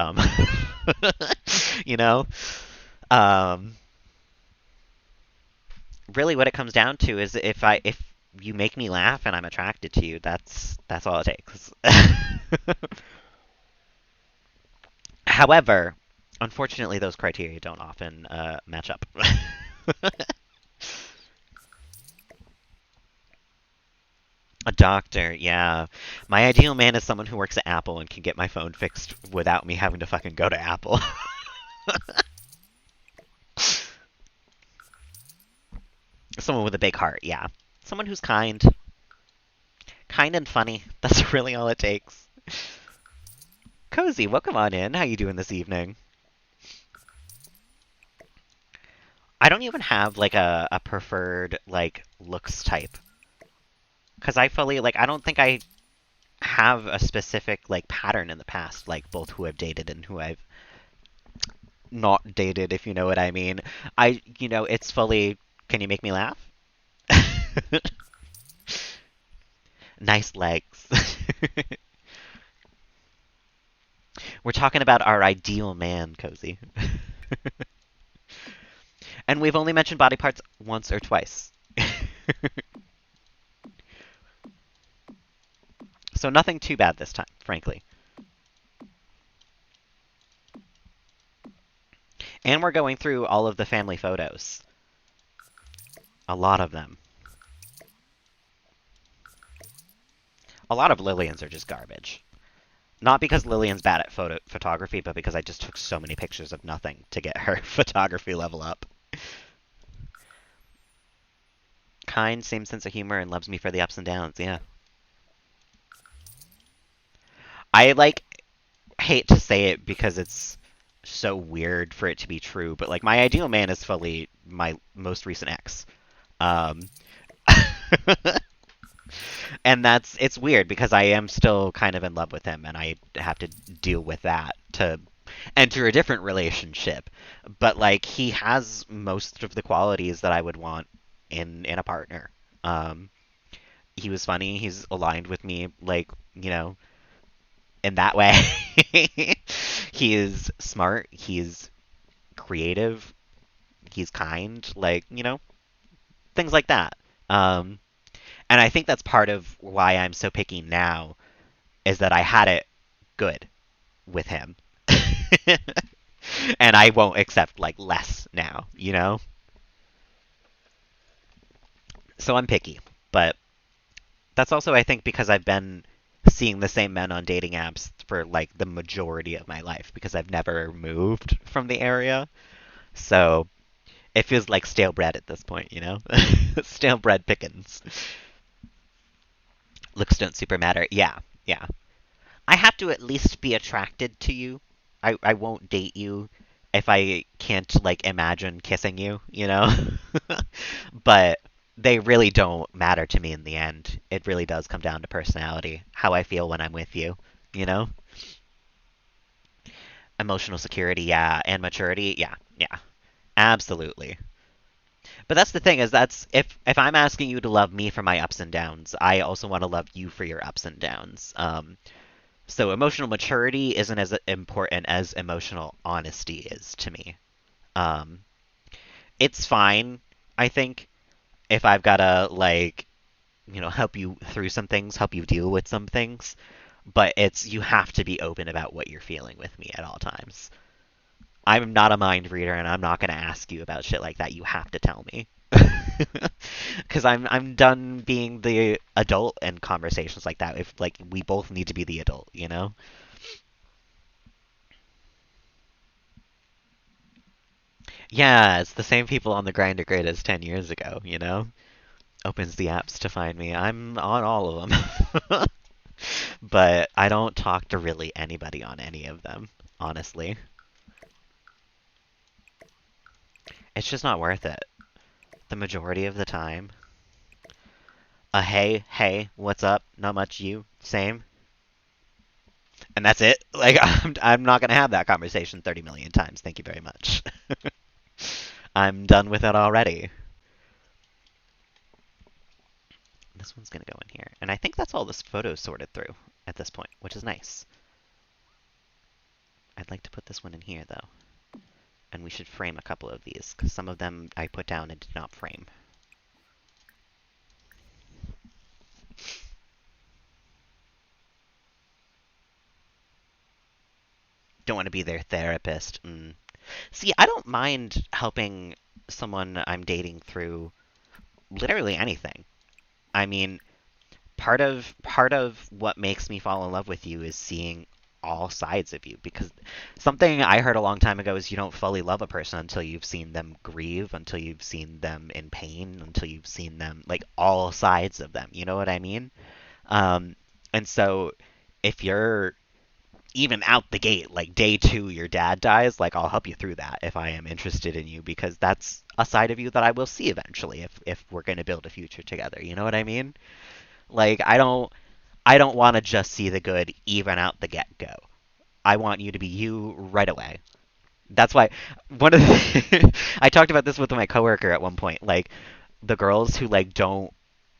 You know, um, really, what it comes down to is if you make me laugh and I'm attracted to you, that's all it takes. However, unfortunately, those criteria don't often match up. A doctor, yeah. My ideal man is someone who works at Apple and can get my phone fixed without me having to fucking go to Apple. Someone with a big heart, yeah. Someone who's kind. Kind and funny. That's really all it takes. Cozy, welcome on in. How you doing this evening? I don't even have like a preferred like looks type. Because I fully, like, I don't think I have a specific, like, pattern in the past, like, both who I've dated and who I've not dated, if you know what I mean. It's fully, can you make me laugh? Nice legs. We're talking about our ideal man, Cozy. And we've only mentioned body parts once or twice. So nothing too bad this time, frankly. And we're going through all of the family photos. A lot of them. A lot of Lillian's are just garbage. Not because Lillian's bad at photography, but because I just took so many pictures of nothing to get her photography level up. Kind, same sense of humor, and loves me for the ups and downs. Yeah. I like hate to say it because it's so weird for it to be true, but like my ideal man is fully my most recent ex. Um, and it's weird because I am still kind of in love with him and I have to deal with that to enter a different relationship. But like he has most of the qualities that I would want in a partner. Um, he was funny, he's aligned with me like, in that way. He is smart, he's creative, he's kind, like, things like that. Um, and I think that's part of why I'm so picky now is that I had it good with him. And I won't accept like less now. So I'm picky. But that's also I think because I've been seeing the same men on dating apps for like the majority of my life because I've never moved from the area. So it feels like stale bread at this point. Stale bread pickings. Looks don't super matter. Yeah, yeah. I have to at least be attracted to you. I won't date you if I can't like imagine kissing you. But they really don't matter to me in the end. It really does come down to personality, how I feel when I'm with you know? Emotional security, yeah, and maturity, yeah, yeah. Absolutely. But that's the thing is that's if I'm asking you to love me for my ups and downs, I also want to love you for your ups and downs. So emotional maturity isn't as important as emotional honesty is to me. Um, it's fine, I think, if I've gotta like, help you through some things, help you deal with some things, but it's you have to be open about what you're feeling with me at all times. I'm not a mind reader and I'm not gonna ask you about shit like that. You have to tell me. Because I'm done being the adult in conversations like that. If like we both need to be the adult. Yeah, it's the same people on the grinder grid as 10 years ago. Opens the apps to find me. I'm on all of them. But I don't talk to really anybody on any of them, honestly. It's just not worth it. The majority of the time. Hey, what's up? Not much, you? Same? And that's it? Like, I'm not gonna have that conversation 30 million times. Thank you very much. I'm done with it already. This one's gonna go in here. And I think that's all this photo sorted through at this point, which is nice. I'd like to put this one in here, though. And we should frame a couple of these, because some of them I put down and did not frame. Don't want to be their therapist. See, I don't mind helping someone I'm dating through literally anything. I mean, part of what makes me fall in love with you is seeing all sides of you because something I heard a long time ago is you don't fully love a person until you've seen them grieve, until you've seen them in pain, until you've seen them like all sides of them. You know what I mean? Um, and so if you're even out the gate, like day two, your dad dies, like I'll help you through that if I am interested in you because that's a side of you that I will see eventually if we're going to build a future together. You know what I mean? Like, I don't want to just see the good even out the get-go. I want you to be you right away. That's why one of the I talked about this with my coworker at one point. Like the girls who like don't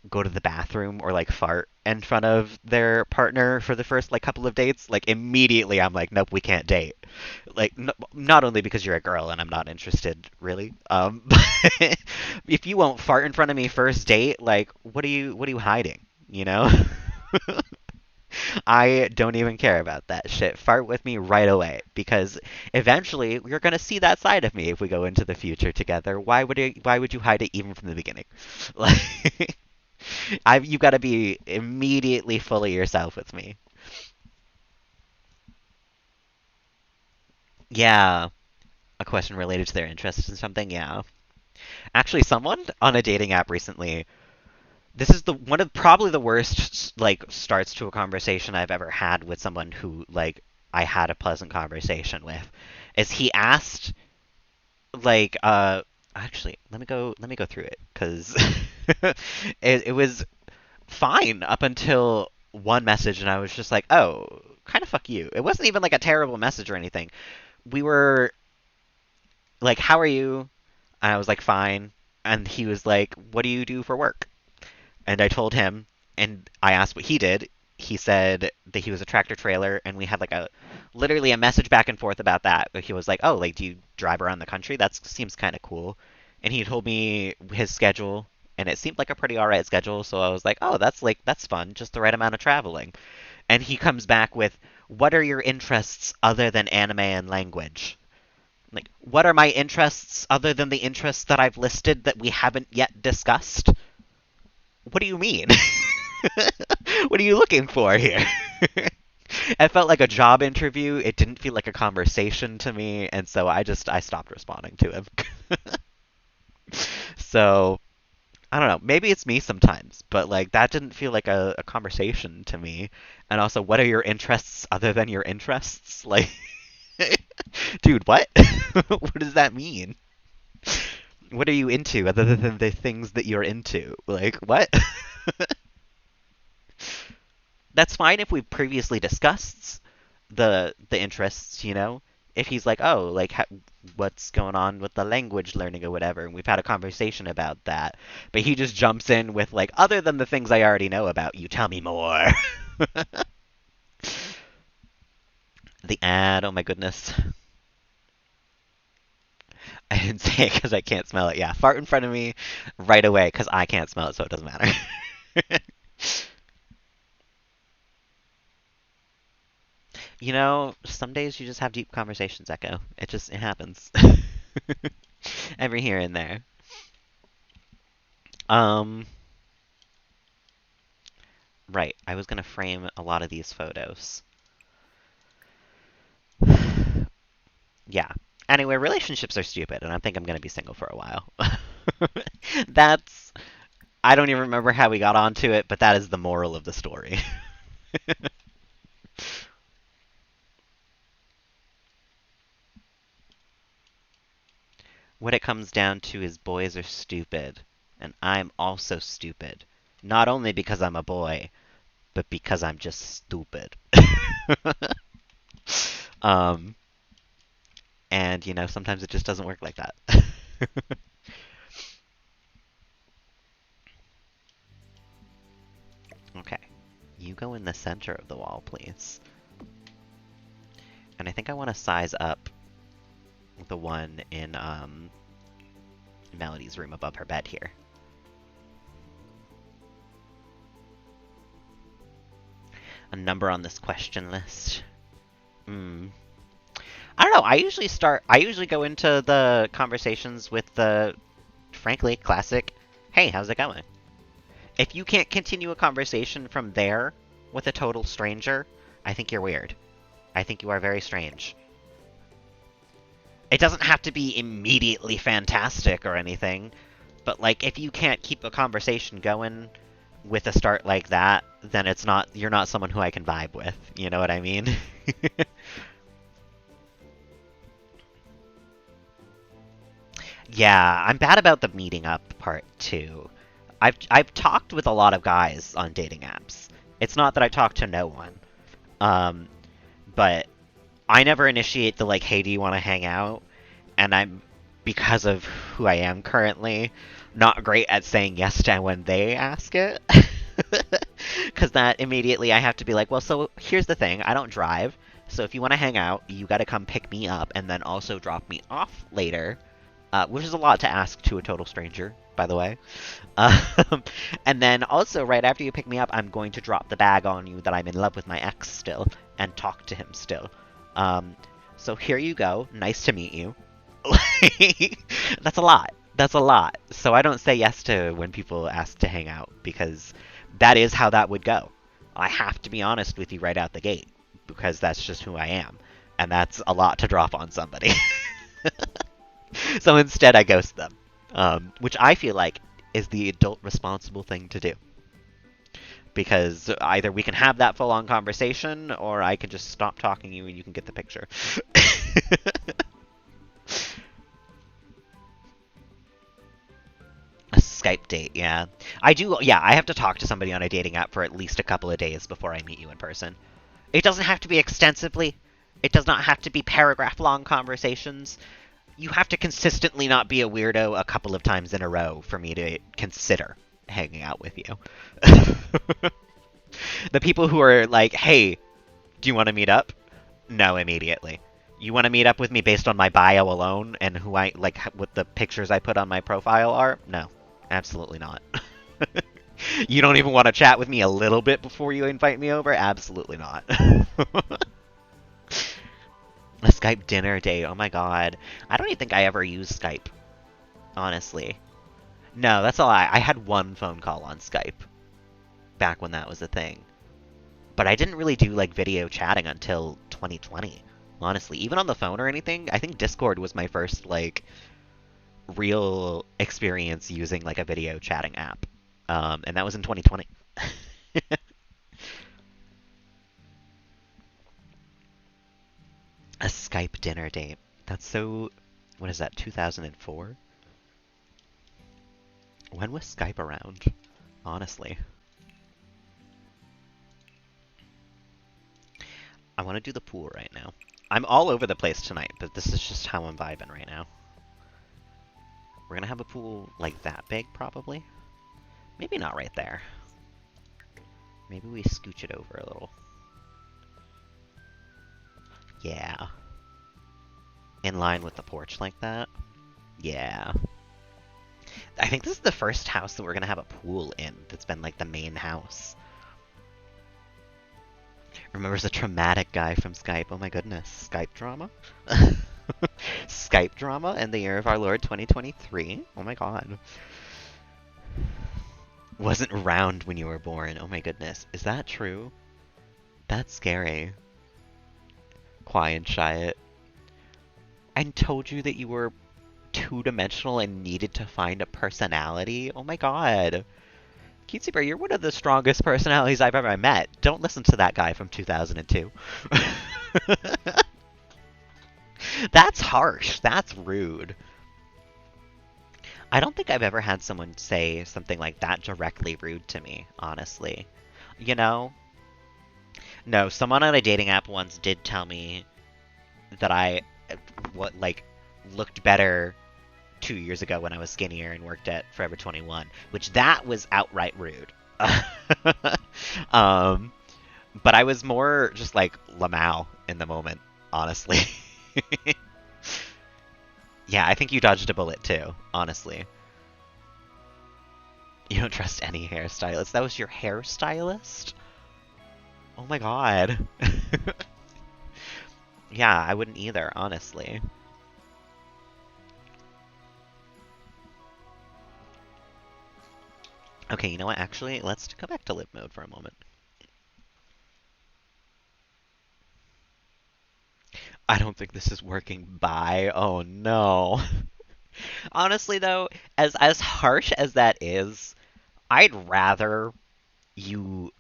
go to the bathroom or like fart in front of their partner for the first like couple of dates, like immediately I'm like, nope, we can't date. Like not only because you're a girl and I'm not interested really, but if you won't fart in front of me first date, like what are you hiding? You know? I don't even care about that shit. Fart with me right away because eventually you're gonna see that side of me if we go into the future together. Why would you hide it even from the beginning? Like you've got to be immediately fully yourself with me. Yeah, a question related to their interests in something. Yeah, actually, someone on a dating app recently. This is the one of probably the worst like starts to a conversation I've ever had with someone who like I had a pleasant conversation with. Is he asked like actually let me go through it because it was fine up until one message and I was just like, "Oh, kind of fuck you." It wasn't even like a terrible message or anything. We were like, "How are you?" And I was like, "Fine." And he was like, "What do you do for work?" And I told him and I asked what he did. He said that he was a tractor trailer and we had like a literally a message back and forth about that. But he was like, "Oh, like do you drive around the country? That seems kind of cool." And he told me his schedule and it seemed like a pretty alright schedule, so I was like, "Oh, that's fun, just the right amount of traveling." And he comes back with, "What are your interests other than anime and language?" Like, what are my interests other than the interests that I've listed that we haven't yet discussed? What do you mean? What are you looking for here? It felt like a job interview. It didn't feel like a conversation to me, and so I stopped responding to him. So I don't know. Maybe it's me sometimes, but like that didn't feel like a conversation to me. And also, what are your interests other than your interests? Like, dude, what? What does that mean? What are you into other than the things that you're into? Like, what? That's fine if we previously discussed the interests, you know? If he's like, "Oh, like what's going on with the language learning or whatever," and we've had a conversation about that, but he just jumps in with like, "Other than the things I already know about you, tell me more." The ad, oh my goodness. I didn't say it because I can't smell it. Yeah, fart in front of me right away because I can't smell it, so it doesn't matter. You know, some days you just have deep conversations, Echo. It happens. Every here and there. Um, right. I was gonna frame a lot of these photos. Yeah. Anyway, relationships are stupid, and I think I'm gonna be single for a while. That's. I don't even remember how we got onto it, but that is the moral of the story. What it comes down to is boys are stupid, and I'm also stupid. Not only because I'm a boy, but because I'm just stupid. um, and you know, sometimes it just doesn't work like that. Okay, you go in the center of the wall, please. And I think I want to size up the one in Melody's room above her bed here. A number on this question list. Hmm. I don't know. I usually go into the conversations with the, frankly, classic, "Hey, how's it going?" If you can't continue a conversation from there with a total stranger, I think you're weird. I think you are very strange. It doesn't have to be immediately fantastic or anything, but like if you can't keep a conversation going with a start like that, then you're not someone who I can vibe with. You know what I mean? Yeah, I'm bad about the meeting up part too. I've talked with a lot of guys on dating apps. It's not that I talk to no one. Um, but I never initiate the like, hey, do you want to hang out? And I'm, because of who I am currently, not great at saying yes to when they ask it. Because that immediately I have to be like, well, so here's the thing, I don't drive, so if you want to hang out, you got to come pick me up and then also drop me off later, which is a lot to ask to a total stranger, by the way. Um, and then also, right after you pick me up, I'm going to drop the bag on you that I'm in love with my ex still and talk to him still. Um, so here you go. Nice to meet you. That's a lot. That's a lot. So I don't say yes to when people ask to hang out because that is how that would go. I have to be honest with you right out the gate because that's just who I am. And that's a lot to drop on somebody. So instead, I ghost them, which I feel like is the adult responsible thing to do. Because either we can have that full on conversation, or I can just stop talking to you and you can get the picture. A Skype date, yeah. I do, yeah, I have to talk to somebody on a dating app for at least a couple of days before I meet you in person. It doesn't have to be extensively, it does not have to be paragraph long conversations. You have to consistently not be a weirdo a couple of times in a row for me to consider hanging out with you. The people who are like, hey, do you want to meet up? No, immediately. You want to meet up with me based on my bio alone and who I like, what the pictures I put on my profile are? No, absolutely not. You don't even want to chat with me a little bit before you invite me over? Absolutely not. A Skype dinner date. Oh my god. I don't even think I ever used Skype, honestly. No, that's a lie. I had one phone call on Skype back when that was a thing. But I didn't really do like video chatting until 2020, honestly. Even on the phone or anything, I think Discord was my first like real experience using like a video chatting app. And that was in 2020. A Skype dinner date. That's so. What is that, 2004? When was Skype around? Honestly. I want to do the pool right now. I'm all over the place tonight, but this is just how I'm vibing right now. We're gonna have a pool like that big, probably. Maybe not right there. Maybe we scooch it over a little. Yeah. In line with the porch like that. Yeah. I think this is the first house that we're gonna have a pool in that's been like the main house. Remembers a traumatic guy from Skype. Oh my goodness. Skype drama? Skype drama in the year of our Lord 2023? Oh my god. Wasn't around when you were born. Oh my goodness. Is that true? That's scary. Quiet Shyet. I told you that you were two-dimensional and needed to find a personality? Oh my god. Cutesy Bear, you're one of the strongest personalities I've ever met. Don't listen to that guy from 2002. That's harsh. That's rude. I don't think I've ever had someone say something like that directly rude to me, honestly. You know? No, someone on a dating app once did tell me that I looked better 2 years ago when I was skinnier and worked at Forever 21, which that was outright rude. um, but I was more just like Lamau in the moment, honestly. Yeah, I think you dodged a bullet too, honestly. You don't trust any hairstylist. That was your hairstylist? Oh my god. Yeah, I wouldn't either, honestly. Okay, you know what? Actually, let's go back to lib mode for a moment. I don't think this is working. Bye. Oh no. Honestly, though, as harsh as that is, I'd rather you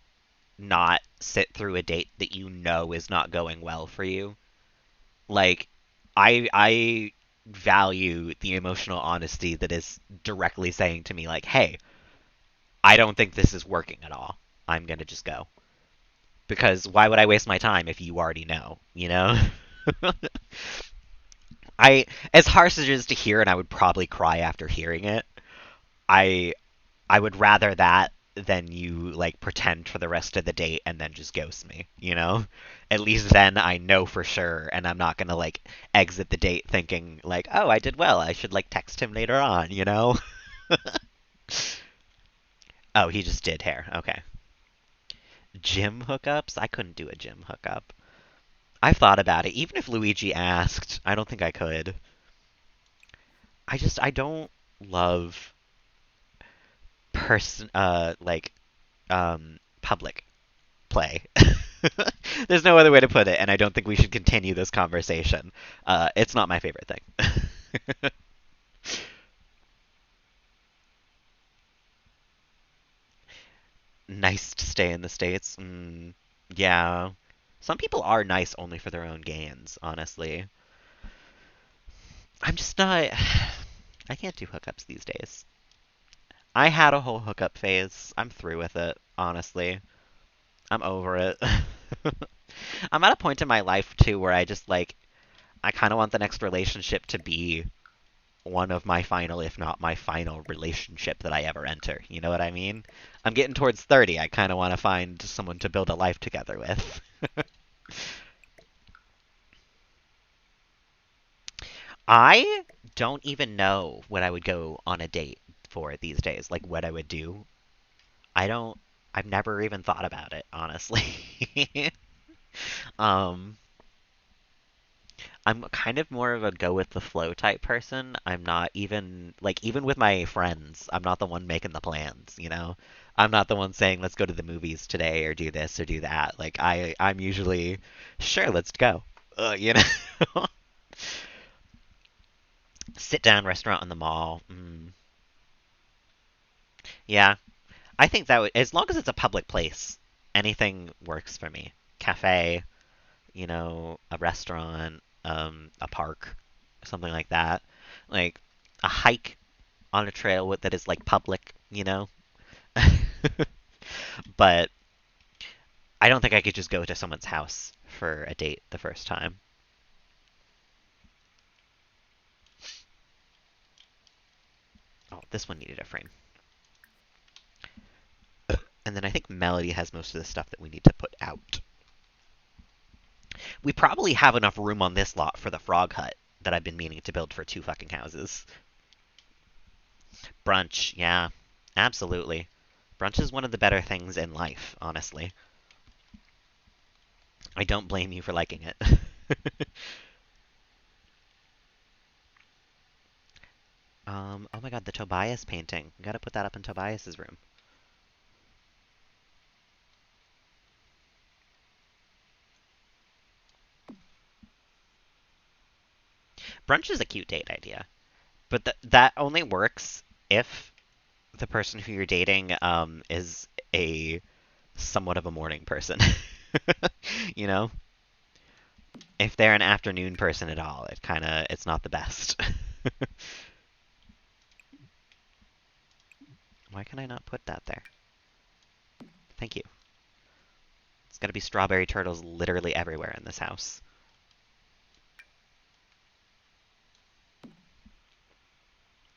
not sit through a date that you know is not going well for you. Like, I value the emotional honesty that is directly saying to me, like, hey, I don't think this is working at all. I'm gonna just go. Because why would I waste my time if you already know, you know? I as harsh as it is to hear, and I would probably cry after hearing it. I I would rather that than you like pretend for the rest of the date and then just ghost me, you know? At least then I know for sure and I'm not gonna like exit the date thinking like, oh, I did well. I should like text him later on, you know? Oh, he just did hair. Okay. Gym hookups? I couldn't do a gym hookup. I've thought about it. Even if Luigi asked, I don't think I could. I don't love person like public play. There's no other way to put it, and I don't think we should continue this conversation. It's not my favorite thing. Nice to stay in the States. Yeah. Some people are nice only for their own gains, honestly. I'm just not. I can't do hookups these days. I had a whole hookup phase. I'm through with it, honestly. I'm over it. I'm at a point in my life, too, where I just like. I kind of want the next relationship to be one of my final, if not my final relationship that I ever enter. You know what I mean? I'm getting towards 30. I kind of want to find someone to build a life together with. I don't even know what I would go on a date for these days, like what I would do. I don't, I've never even thought about it, honestly. um, I'm kind of more of a go with the flow type person. I'm not even like even with my friends, I'm not the one making the plans, you know? I'm not the one saying let's go to the movies today or do this or do that. Like I'm usually sure, let's go. You know? Sit down restaurant in the mall. Yeah. I think that would as long as it's a public place, anything works for me. Cafe, you know, a restaurant, a park, something like that. Like a hike on a trail with that is like public, you know. But I don't think I could just go to someone's house for a date the first time. Oh, this one needed a frame. And then I think Melody has most of the stuff that we need to put out. We probably have enough room on this lot for the frog hut that I've been meaning to build for two fucking houses. Brunch, yeah, absolutely. Brunch is one of the better things in life, honestly. I don't blame you for liking it. Oh my god, the Tobias painting. We gotta put that up in Tobias's room. Brunch is a cute date idea, but that only works if the person who you're dating is a somewhat of a morning person. You know, if they're an afternoon person at all, it's not the best. Why can I not put that there? Thank you. It's gonna be strawberry turtles literally everywhere in this house.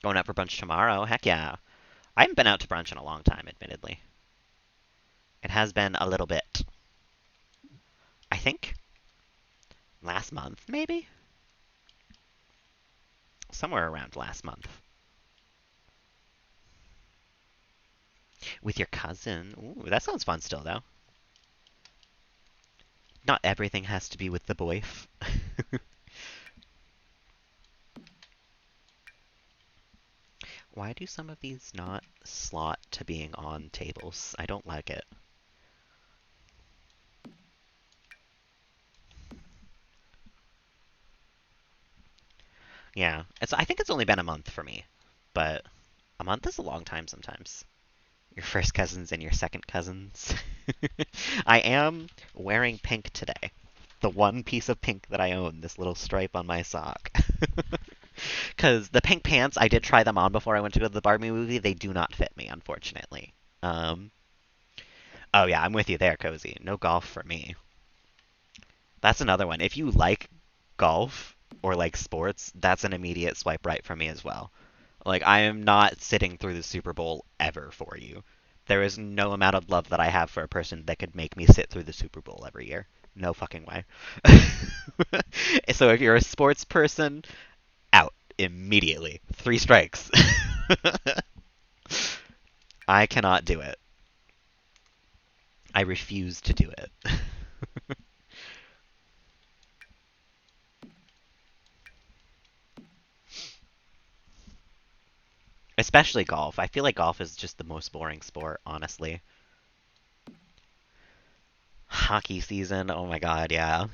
Going out for brunch tomorrow? Heck yeah. I haven't been out to brunch in a long time, admittedly. It has been a little bit. I think last month, maybe? Somewhere around last month. With your cousin. Ooh, that sounds fun still, though. Not everything has to be with the boyf. Why do some of these not slot to being on tables? I don't like it. Yeah, I think it's only been a month for me, but a month is a long time sometimes. Your first cousins and your second cousins. I am wearing pink today. The one piece of pink that I own, this little stripe on my sock. Because the pink pants, I did try them on before I went to go to the Barbie movie. They do not fit me, unfortunately. Um, oh yeah, I'm with you there, Cozy. No golf for me. That's another one. If you like golf or like sports, that's an immediate swipe right for me as well. Like, I am not sitting through the Super Bowl ever for you. There is no amount of love that I have for a person that could make me sit through the Super Bowl every year. No fucking way. So if you're a sports person, out immediately. Three strikes. I cannot do it. I refuse to do it. Especially golf. I feel like golf is just the most boring sport, honestly. Hockey season, oh my god, yeah.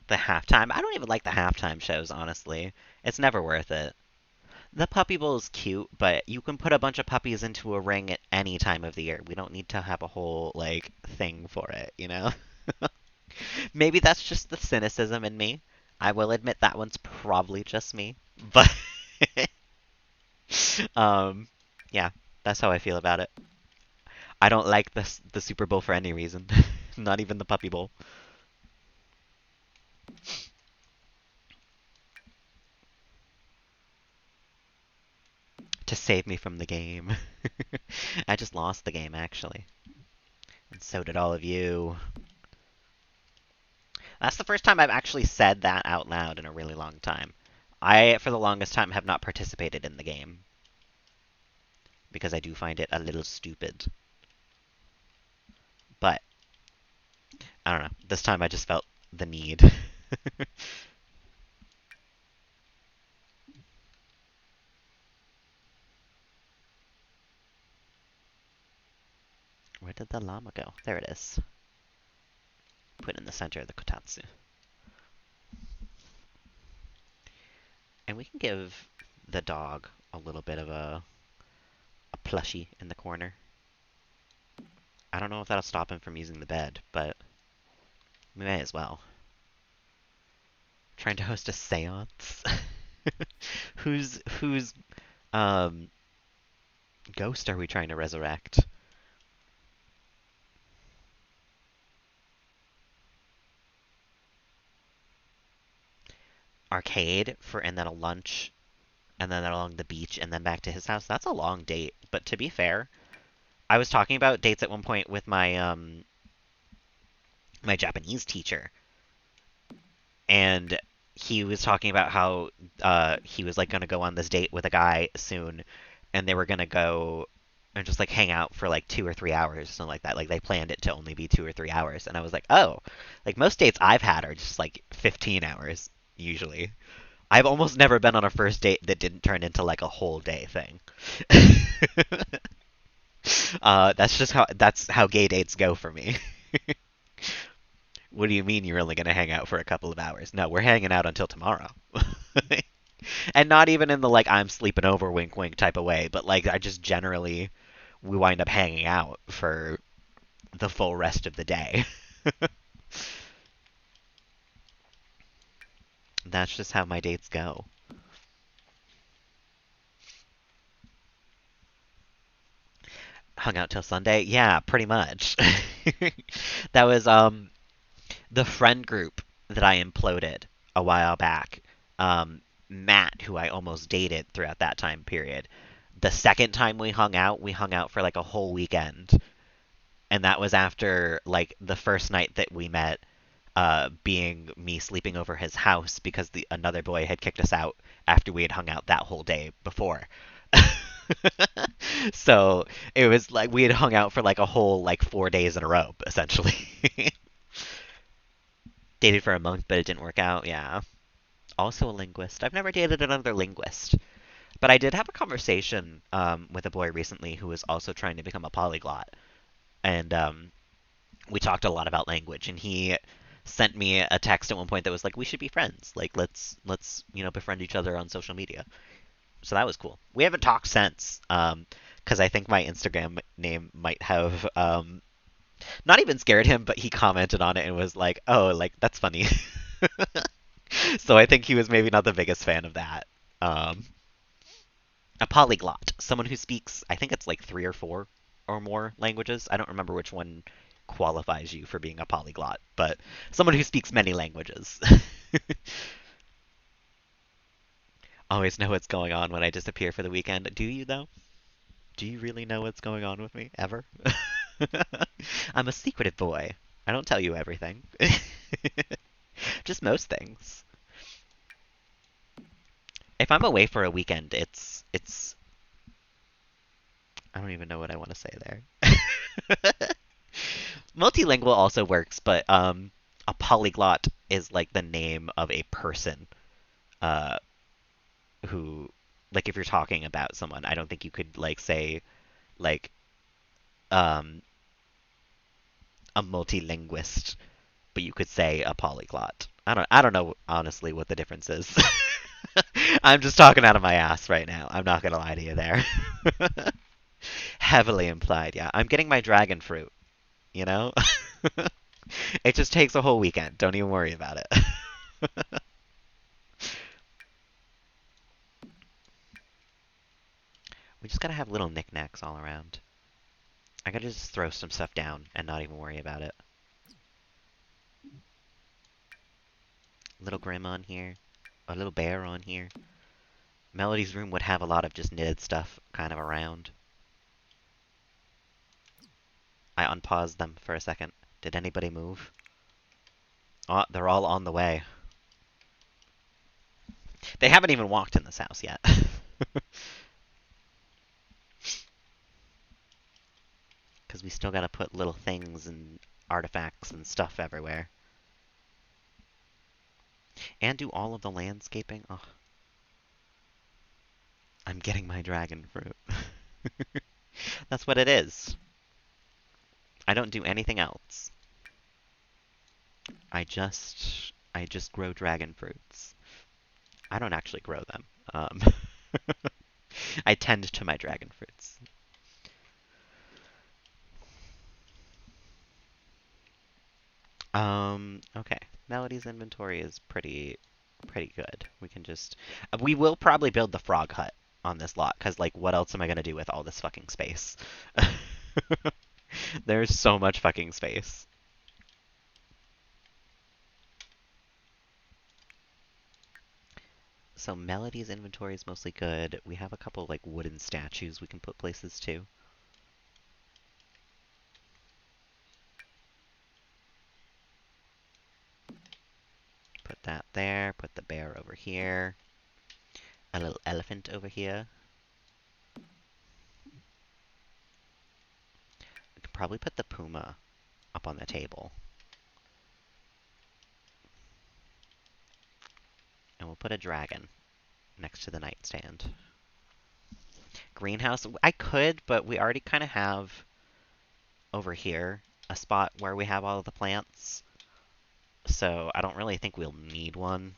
The halftime. I don't even like the halftime shows, honestly. It's never worth it. The Puppy Bowl is cute, but you can put a bunch of puppies into a ring at any time of the year. We don't need to have a whole, like, thing for it, you know? Maybe that's just the cynicism in me. I will admit that one's probably just me. But, um, yeah, that's how I feel about it. I don't like the Super Bowl for any reason. Not even the Puppy Bowl. To save me from the game. I just lost the game, actually. And so did all of you. That's the first time I've actually said that out loud in a really long time. I, for the longest time, have not participated in the game because I do find it a little stupid. But, I don't know. This time I just felt the need. Where did the llama go? There it is. Put in the center of the kotatsu. And we can give the dog a little bit of a plushie in the corner. I don't know if that'll stop him from using the bed, but we may as well. Trying to host a seance? whose um ghost are we trying to resurrect? Arcade for and then a lunch and then along the beach and then back to his house. That's a long date, but to be fair, I was talking about dates at one point with my Japanese teacher, and he was talking about how he was like going to go on this date with a guy soon, and they were going to go and just like hang out for like 2 or 3 hours, something like that. Like they planned it to only be 2 or 3 hours, and I was like, oh, like most dates I've had are just like 15 hours usually. I've almost never been on a first date that didn't turn into like a whole day thing. That's how gay dates go for me. What do you mean you're only going to hang out for a couple of hours? No, we're hanging out until tomorrow. And not even in the like I'm sleeping over wink wink type of way, but like I just generally we wind up hanging out for the full rest of the day. That's just how my dates go. Hung out till Sunday? Yeah, pretty much. That was the friend group that I imploded a while back. Matt, who I almost dated throughout that time period. The second time we hung out for like a whole weekend. And that was after like the first night that we met, being me sleeping over his house because the another boy had kicked us out after we had hung out that whole day before. So it was like we had hung out for like a whole like 4 days in a row, essentially. Dated for a month, but it didn't work out. Yeah. Also a linguist. I've never dated another linguist, but I did have a conversation with a boy recently who was also trying to become a polyglot, and we talked a lot about language. And he sent me a text at one point that was like, "We should be friends. Like, let's befriend each other on social media." So that was cool. We haven't talked since, because I think my Instagram name might have not even scared him, but he commented on it and was like, "Oh, like that's funny." So I think he was maybe not the biggest fan of that. Um, a polyglot, someone who speaks, I think it's like three or four. or more languages. I don't remember which one qualifies you for being a polyglot, but someone who speaks many languages. Always know what's going on when I disappear for the weekend. Do you, though? Do you really know what's going on with me? Ever? I'm a secretive boy. I don't tell you everything. Just most things. If I'm away for a weekend, it's I don't even know what I want to say there. Multilingual also works, but a polyglot is like the name of a person uh who like if you're talking about someone, I don't think you could like say like um a multilinguist, but you could say a polyglot. I don't know honestly what the difference is. I'm just talking out of my ass right now. I'm not gonna lie to you there. Heavily implied, yeah. I'm getting my dragon fruit, you know? It just takes a whole weekend. Don't even worry about it. We just gotta have little knickknacks all around. I gotta just throw some stuff down and not even worry about it. Little grandma on here. A little bear on here. Melody's room would have a lot of just knitted stuff kind of around. I unpaused them for a second. Did anybody move? Oh, they're all on the way. They haven't even walked in this house yet. Because we still gotta put little things and artifacts and stuff everywhere. And do all of the landscaping. Oh, I'm getting my dragon fruit. That's what it is. I don't do anything else. I just grow dragon fruits. I don't actually grow them. I tend to my dragon fruits. Okay. Melody's inventory is pretty good. We can just we will probably build the frog hut on this lot because like what else am I gonna do with all this fucking space? There's so much fucking space. So Melody's inventory is mostly good. We have a couple like wooden statues we can put places too. Put that there. Put the bear over here. A little elephant over here. We could probably put the puma up on the table. And we'll put a dragon next to the nightstand. Greenhouse. I could, but we already kind of have over here a spot where we have all of the plants. So I don't really think we'll need one.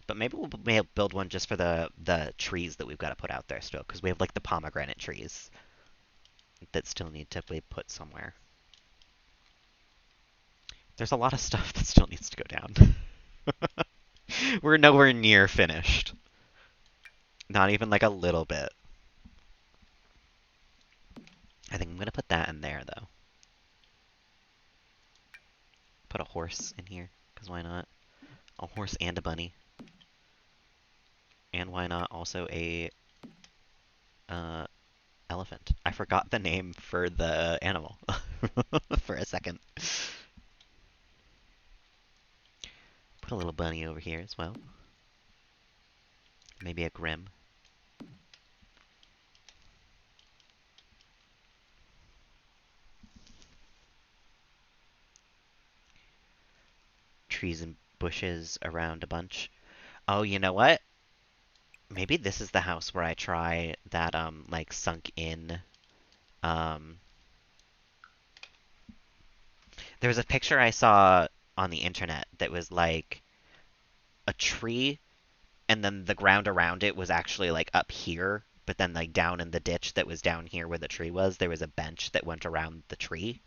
But maybe we'll build one just for the trees that we've got to put out there still, because we have like the pomegranate trees that still need to be put somewhere. There's a lot of stuff that still needs to go down. We're nowhere near finished. Not even like a little bit. I think I'm going to put that in there, though. Put a horse in here, because why not? A horse and a bunny. And why not also a elephant? I forgot the name for the animal for a second. Put a little bunny over here as well. Maybe a grim. Trees and bushes around a bunch. Oh, you know what? Maybe this is the house where I try that, like, sunk in, there was a picture I saw on the internet that was, like, a tree, and then the ground around it was actually, like, up here, but then, like, down in the ditch that was down here where the tree was, there was a bench that went around the tree.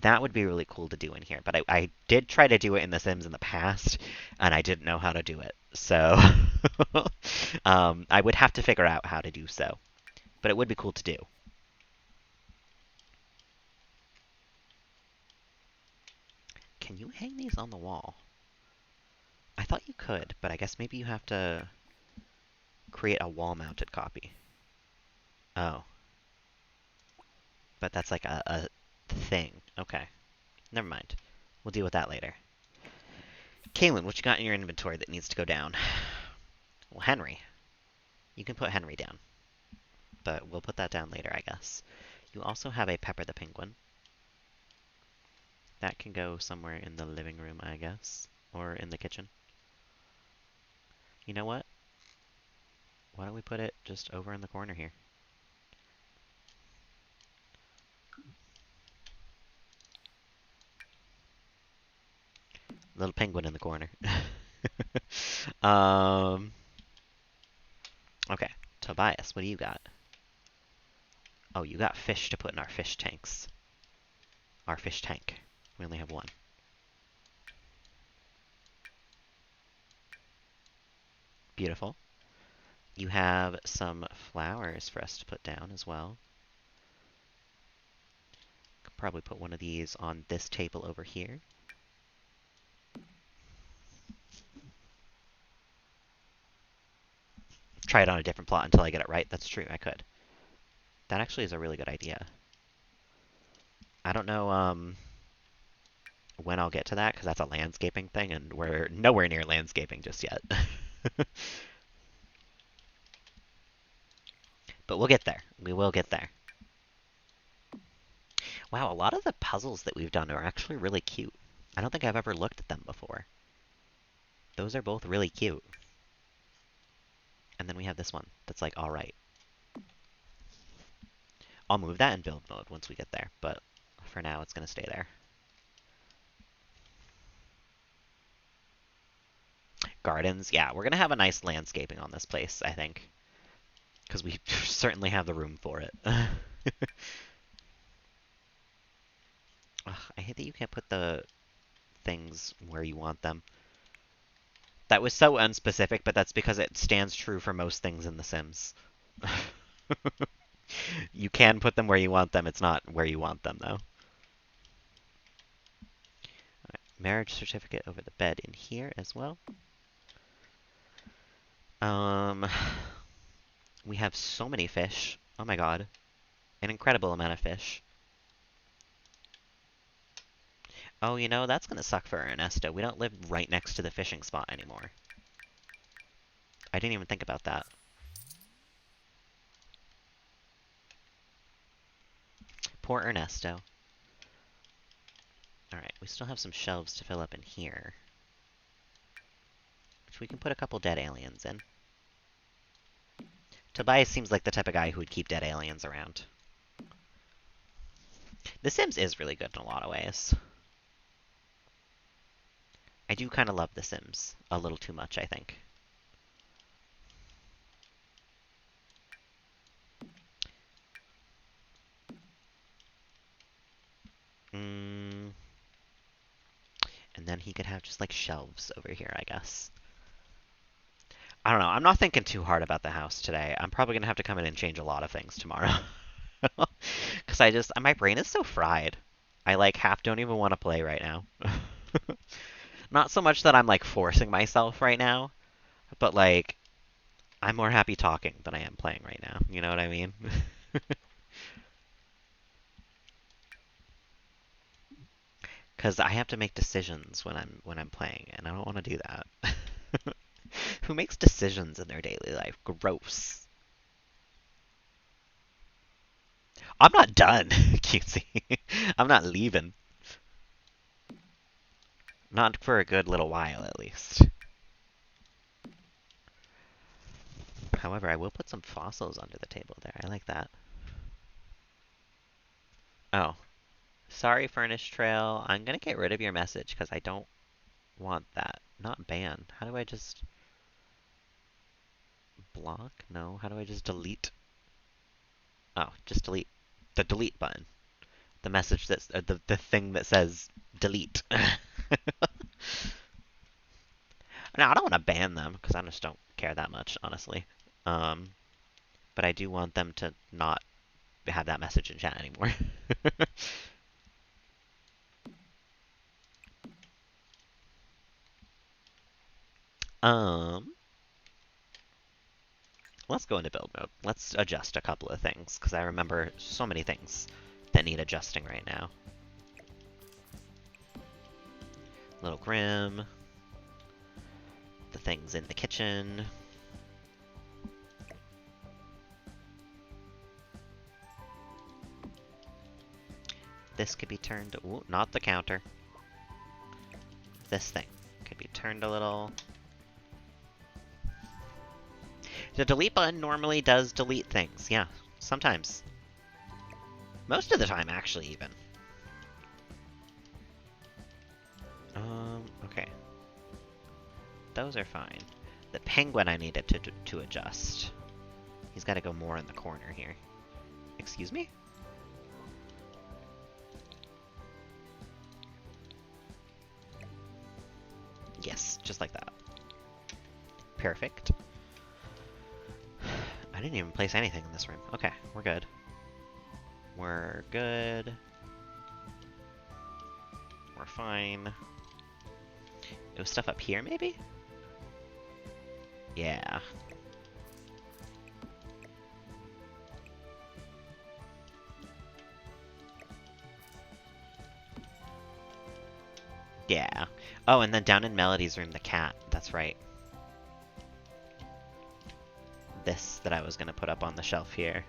That would be really cool to do in here, but I did try to do it in The Sims in the past, and I didn't know how to do it. So I would have to figure out how to do so, but it would be cool to do. Can you hang these on the wall? I thought you could, but I guess maybe you have to create a wall-mounted copy. Oh. But that's like a thing. Okay. Never mind. We'll deal with that later. Kaylin, what you got in your inventory that needs to go down? Well, Henry. You can put Henry down. But we'll put that down later, I guess. You also have a Pepper the Penguin. That can go somewhere in the living room, I guess. Or in the kitchen. You know what? Why don't we put it just over in the corner here? Little penguin in the corner. um, okay. Tobias, what do you got? Oh, you got fish to put in our fish tanks. Our fish tank. We only have one. Beautiful. You have some flowers for us to put down as well. Could probably put one of these on this table over here. Try it on a different plot until I get it right. That's true, I could. That actually is a really good idea. I don't know when I'll get to that, because that's a landscaping thing, and we're nowhere near landscaping just yet. But we'll get there. We will get there. Wow, a lot of the puzzles that we've done are actually really cute. I don't think I've ever looked at them before. Those are both really cute. And then we have this one that's like, alright. I'll move that in build mode once we get there, but for now it's going to stay there. Gardens, yeah, we're going to have a nice landscaping on this place, I think. Because we certainly have the room for it. Ugh, I hate that you can't put the things where you want them. That was so unspecific, but that's because it stands true for most things in The Sims. You can put them where you want them, it's not where you want them, though. Right, marriage certificate over the bed in here as well. We have so many fish. Oh my god. An incredible amount of fish. Oh, you know, that's gonna suck for Ernesto. We don't live right next to the fishing spot anymore. I didn't even think about that. Poor Ernesto. Alright, we still have some shelves to fill up in here. Which we can put a couple dead aliens in. Tobias seems like the type of guy who would keep dead aliens around. The Sims is really good in a lot of ways. I do kind of love The Sims. A little too much, I think. And then he could have just like shelves over here, I guess. I don't know. I'm not thinking too hard about the house today. I'm probably going to have to come in and change a lot of things tomorrow. Because my brain is so fried. I like half don't even want to play right now. Not so much that I'm like forcing myself right now, but like I'm more happy talking than I am playing right now. You know what I mean? Because I have to make decisions when I'm playing, and I don't want to do that. Who makes decisions in their daily life? Gross. I'm not done, cutesy. I'm not leaving. Not for a good little while, at least. However, I will put some fossils under the table there. I like that. Oh. Sorry, Furnace Trail. I'm gonna get rid of your message because I don't want that. Not ban. How do I just... block? No. How do I just delete? Oh, just delete. The delete button. The message that's... the thing that says delete. No, I don't want to ban them because I just don't care that much, honestly. But I do want them to not have that message in chat anymore. Um, let's go into build mode. Let's adjust a couple of things, because I remember so many things that need adjusting right now. Little Grim. The things in the kitchen. This could be turned... Ooh, not the counter. This thing could be turned a little. The delete button normally does delete things. Yeah, sometimes. Most of the time, actually, even. Okay. Those are fine. The penguin I needed to adjust. He's got to go more in the corner here. Excuse me? Yes, just like that. Perfect. I didn't even place anything in this room. Okay, we're good. We're good. We're fine. It was stuff up here, maybe? Yeah. Yeah. Oh, and then down in Melody's room, the cat. That's right. This that I was going to put up on the shelf here.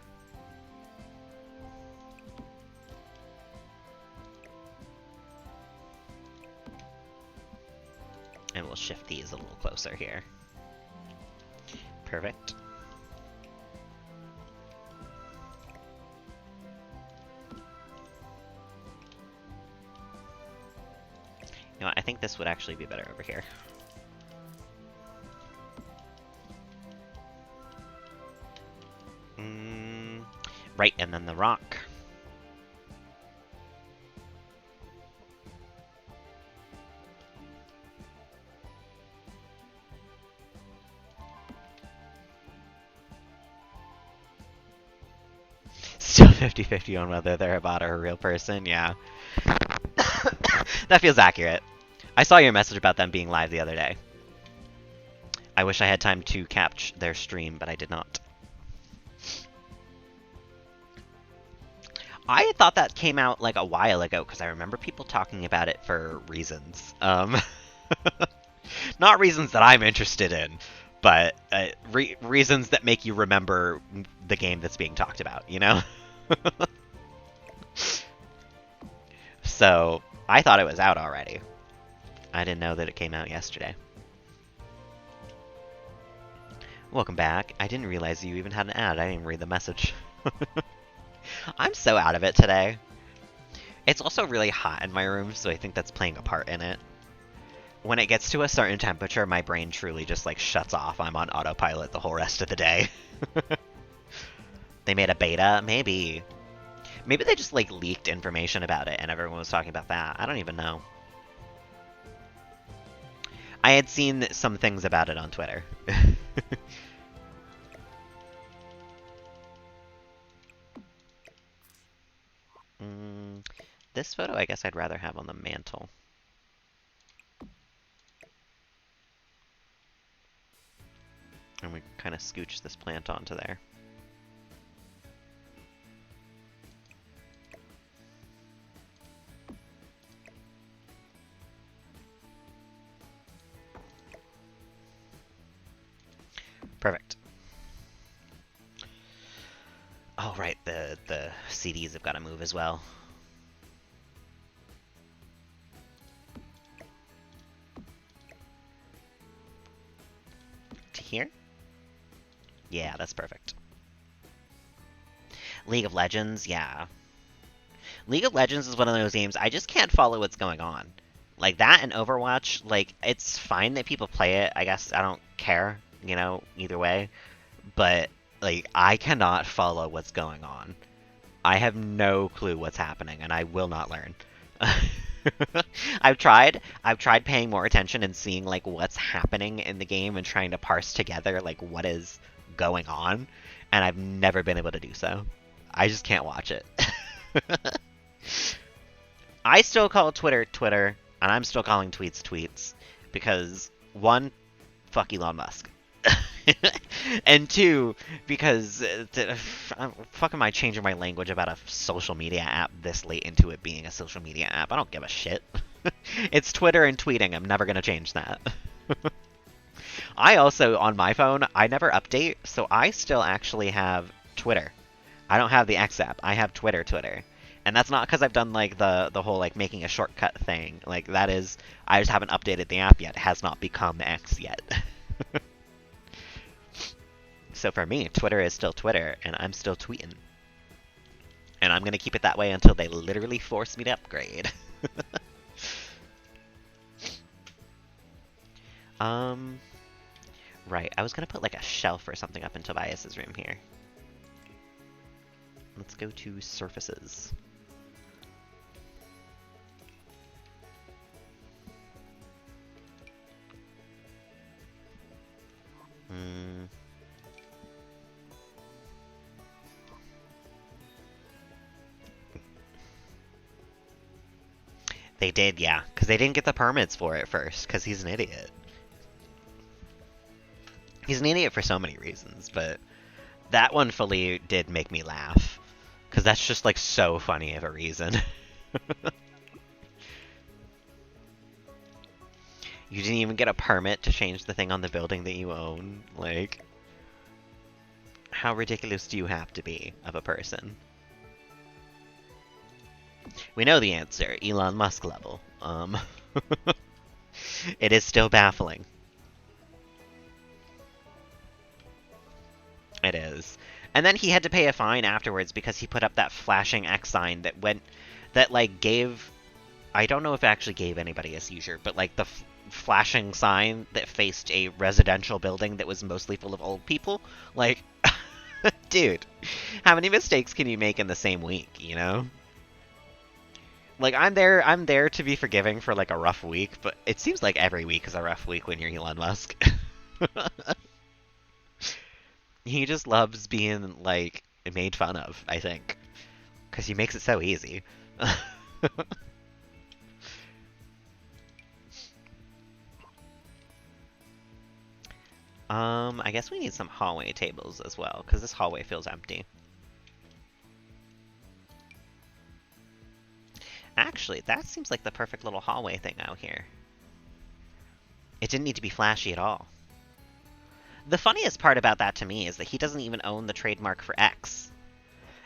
And we'll shift these a little closer here. Perfect. You know what, I think this would actually be better over here. Right, and then the rock. Still 50-50 on whether they're a bot or a real person, yeah. That feels accurate. I saw your message about them being live the other day. I wish I had time to catch their stream, but I did not. I thought that came out like a while ago, because I remember people talking about it for reasons. Not reasons that I'm interested in, but reasons that make you remember the game that's being talked about, you know? So, I thought it was out already. I didn't know that it came out yesterday. Welcome back. I didn't realize you even had an ad. I didn't even read the message. I'm so out of it today. It's also really hot in my room, so I think that's playing a part in it. When it gets to a certain temperature, my brain truly just, like, shuts off. I'm on autopilot the whole rest of the day. They made a beta? Maybe. Maybe they just, like, leaked information about it and everyone was talking about that. I don't even know. I had seen some things about it on Twitter. This photo, I guess I'd rather have on the mantle. And we kind of scooch this plant onto there. Perfect. Oh, right, the CDs have got to move as well. To here? Yeah, that's perfect. League of Legends, yeah. League of Legends is one of those games, I just can't follow what's going on. Like, that and Overwatch, like, it's fine that people play it. I guess I don't care, you know, either way. But, like, I cannot follow what's going on. I have no clue what's happening, and I will not learn. I've tried paying more attention and seeing, like, what's happening in the game and trying to parse together, like, what is going on, and I've never been able to do so. I just can't watch it. I still call Twitter Twitter, and I'm still calling tweets tweets, because, one, fuck Elon Musk. And two, because fuck am I changing my language about a social media app this late into it being a social media app? I don't give a shit. It's Twitter and tweeting. I'm never gonna change that. I also, on my phone, I never update, so I still actually have Twitter. I don't have the X app. I have Twitter. And that's not because I've done, like, the whole, like, making a shortcut thing. Like, that is, I just haven't updated the app yet. It has not become X yet. So for me, Twitter is still Twitter, and I'm still tweeting. And I'm gonna keep it that way until they literally force me to upgrade. Right, I was gonna put, like, a shelf or something up in Tobias's room here. Let's go to surfaces. They did, yeah, because they didn't get the permits for it first, because he's an idiot. He's an idiot for so many reasons, but that one fully did make me laugh, because that's just, like, so funny of a reason. You didn't even get a permit to change the thing on the building that you own? Like, how ridiculous do you have to be of a person? We know the answer, Elon Musk level. It is still baffling. It is. And then he had to pay a fine afterwards because he put up that flashing X sign that like gave, I don't know if it actually gave anybody a seizure, but like the flashing sign that faced a residential building that was mostly full of old people. Like, dude, how many mistakes can you make in the same week, you know? Like, I'm there to be forgiving for, like, a rough week, but it seems like every week is a rough week when you're Elon Musk. He just loves being, like, made fun of, I think. Because he makes it so easy. I guess we need some hallway tables as well, because this hallway feels empty. Actually, that seems like the perfect little hallway thing out here. It didn't need to be flashy at all. The funniest part about that to me is that he doesn't even own the trademark for X.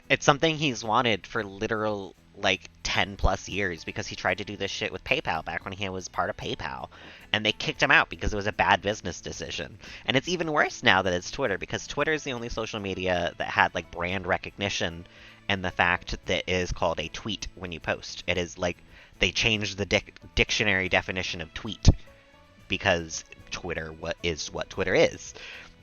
It's something he's wanted for literal, like, 10 plus years because he tried to do this shit with PayPal back when he was part of PayPal. And they kicked him out because it was a bad business decision. And it's even worse now that it's Twitter, because Twitter is the only social media that had, like, brand recognition and the fact that it is called a tweet when you post. It is, like, they changed the dictionary definition of tweet because Twitter is what Twitter is.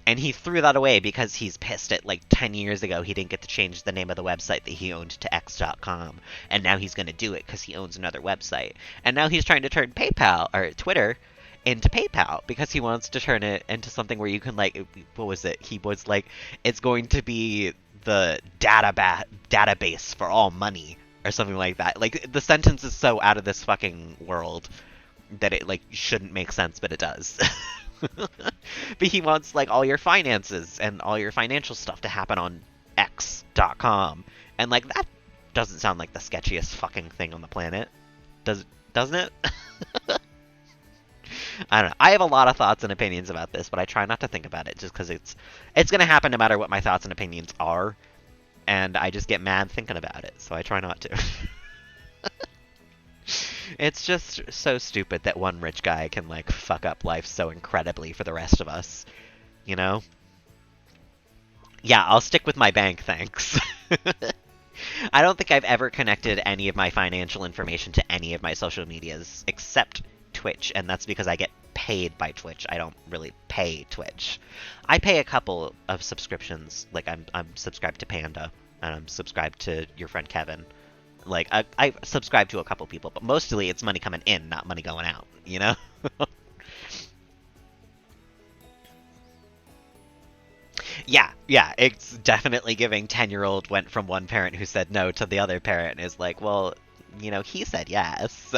And he threw that away because he's pissed at, like, 10 years ago he didn't get to change the name of the website that he owned to X.com. And now he's going to do it because he owns another website. And now he's trying to turn PayPal, or Twitter, into PayPal because he wants to turn it into something where you can, like, what was it? He was like, it's going to be the database for all money or something like that. Like, the sentence is so out of this fucking world that it, like, shouldn't make sense, but it does. But he wants, like, all your finances and all your financial stuff to happen on X.com. And, like, that doesn't sound like the sketchiest fucking thing on the planet. Doesn't it? I don't know. I have a lot of thoughts and opinions about this, but I try not to think about it just because it's going to happen no matter what my thoughts and opinions are. And I just get mad thinking about it, so I try not to. It's just so stupid that one rich guy can, like, fuck up life so incredibly for the rest of us, you know? Yeah, I'll stick with my bank, thanks. I don't think I've ever connected any of my financial information to any of my social medias except Twitch, and that's because I get paid by Twitch. I don't really pay Twitch. I pay a couple of subscriptions. Like, I'm subscribed to Panda, and I'm subscribed to your friend Kevin. Like, I subscribe to a couple people, but mostly it's money coming in, not money going out, you know? Yeah, it's definitely giving 10-year-old went from one parent who said no to the other parent is like, well, you know, he said yes.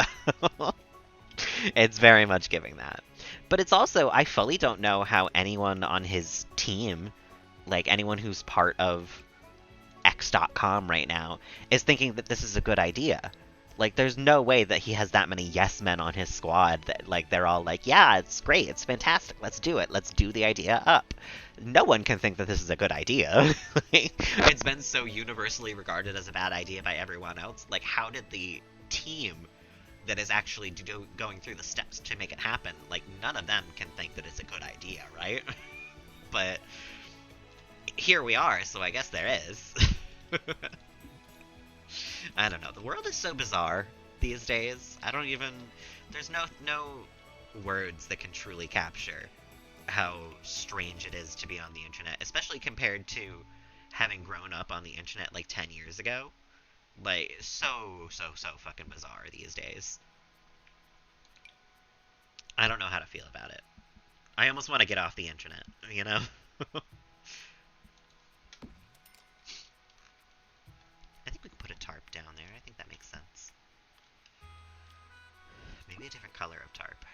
It's very much giving that. But it's also, I fully don't know how anyone on his team, like anyone who's part of X.com right now, is thinking that this is a good idea. Like, there's no way that he has that many yes men on his squad that, like, they're all like, yeah, it's great, it's fantastic, let's do it, let's do the idea up. No one can think that this is a good idea. It's been so universally regarded as a bad idea by everyone else. Like, how did the team that is actually going through the steps to make it happen, like, none of them can think that it's a good idea, right? But here we are, so I guess there is. I don't know. The world is so bizarre these days. I don't even... There's no words that can truly capture how strange it is to be on the internet, especially compared to having grown up on the internet like 10 years ago. Like, so fucking bizarre these days. I don't know how to feel about it. I almost want to get off the internet, you know? I think we can put a tarp down there. I think that makes sense. Maybe a different color of tarp.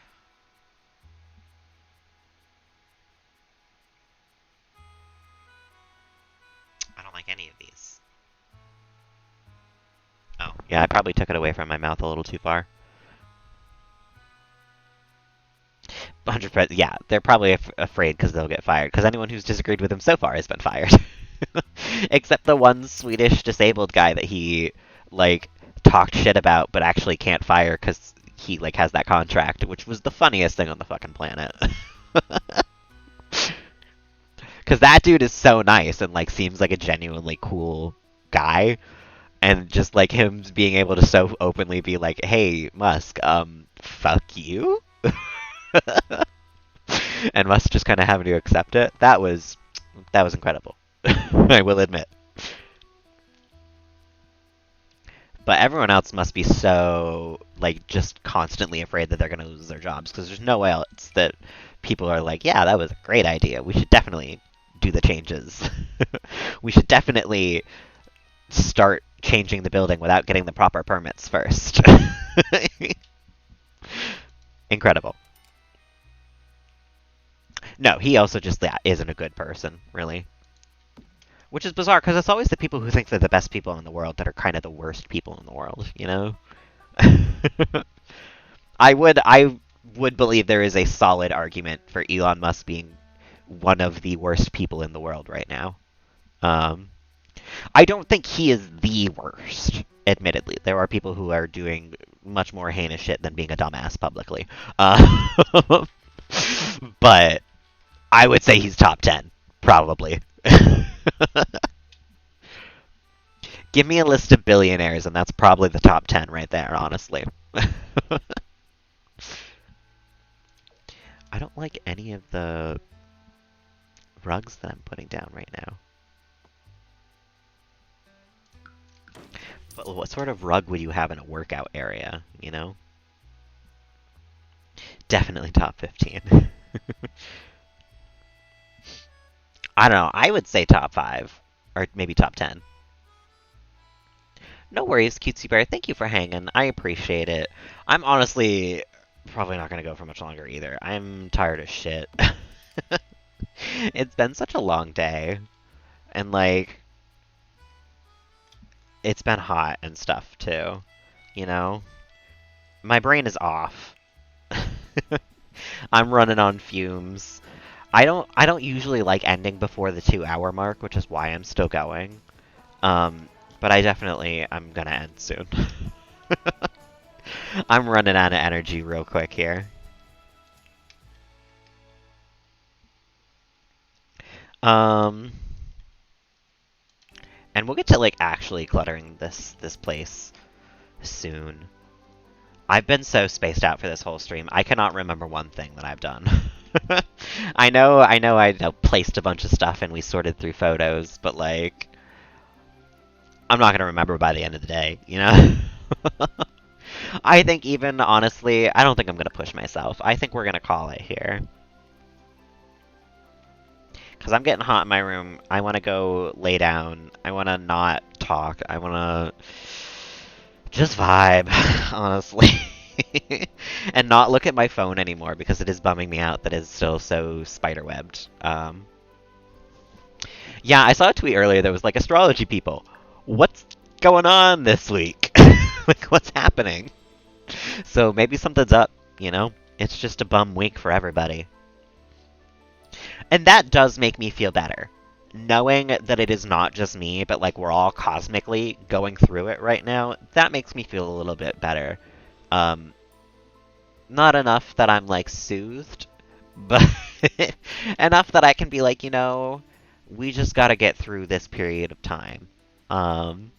I don't like any of these. Oh, yeah, I probably took it away from my mouth a little too far. 100%, yeah, they're probably afraid because they'll get fired, because anyone who's disagreed with him so far has been fired. Except the one Swedish disabled guy that he, like, talked shit about, but actually can't fire because he, like, has that contract, which was the funniest thing on the fucking planet. Because that dude is so nice and, like, seems like a genuinely cool guy. And just, like, him being able to so openly be like, hey, Musk, fuck you? And Musk just kind of having to accept it. That was incredible. I will admit. But everyone else must be so, like, just constantly afraid that they're going to lose their jobs, because there's no way else that people are like, yeah, that was a great idea. We should definitely do the changes. We should definitely start changing the building without getting the proper permits first. Incredible. No, he also just isn't a good person, really. Which is bizarre, because it's always the people who think they're the best people in the world that are kind of the worst people in the world, you know? I would believe there is a solid argument for Elon Musk being one of the worst people in the world right now. I don't think he is the worst, admittedly. There are people who are doing much more heinous shit than being a dumbass publicly. But I would say he's top 10, probably. Give me a list of billionaires, and that's probably the top 10 right there, honestly. I don't like any of the rugs that I'm putting down right now. But what sort of rug would you have in a workout area, you know? Definitely top 15. I don't know, I would say top 5. Or maybe top 10. No worries, Cutesy Bear. Thank you for hanging. I appreciate it. I'm honestly probably not going to go for much longer either. I'm tired as shit. It's been such a long day. And, like, it's been hot and stuff, too. You know? My brain is off. I'm running on fumes. I don't usually like ending before the 2-hour mark, which is why I'm still going. But I'm gonna end soon. I'm running out of energy real quick here. And we'll get to, like, actually cluttering this place soon. I've been so spaced out for this whole stream, I cannot remember one thing that I've done. I know I placed a bunch of stuff and we sorted through photos, but, like, I'm not gonna remember by the end of the day, you know? I think even, honestly, I don't think I'm gonna push myself. I think we're gonna call it here. Because I'm getting hot in my room. I want to go lay down. I want to not talk. I want to just vibe, honestly. and not look at my phone anymore because it is bumming me out that it's still so spiderwebbed. Yeah, I saw a tweet earlier that was like, astrology people, what's going on this week? Like, what's happening? So maybe something's up, you know? It's just a bum week for everybody. And that does make me feel better. Knowing that it is not just me, but like we're all cosmically going through it right now, that makes me feel a little bit better. Um, Not enough that I'm like soothed, but enough that I can be like, we just gotta get through this period of time. Um,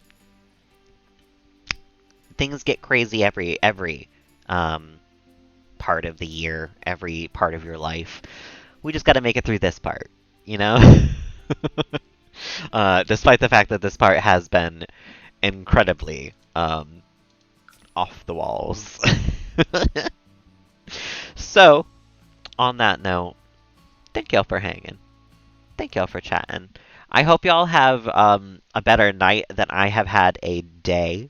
Things get crazy every um, part of the year, every part of your life. We just gotta make it through this part, you know? Despite the fact that this part has been incredibly off the walls. So, on that note, thank y'all for hanging. Thank y'all for chatting. I hope y'all have a better night than I have had a day.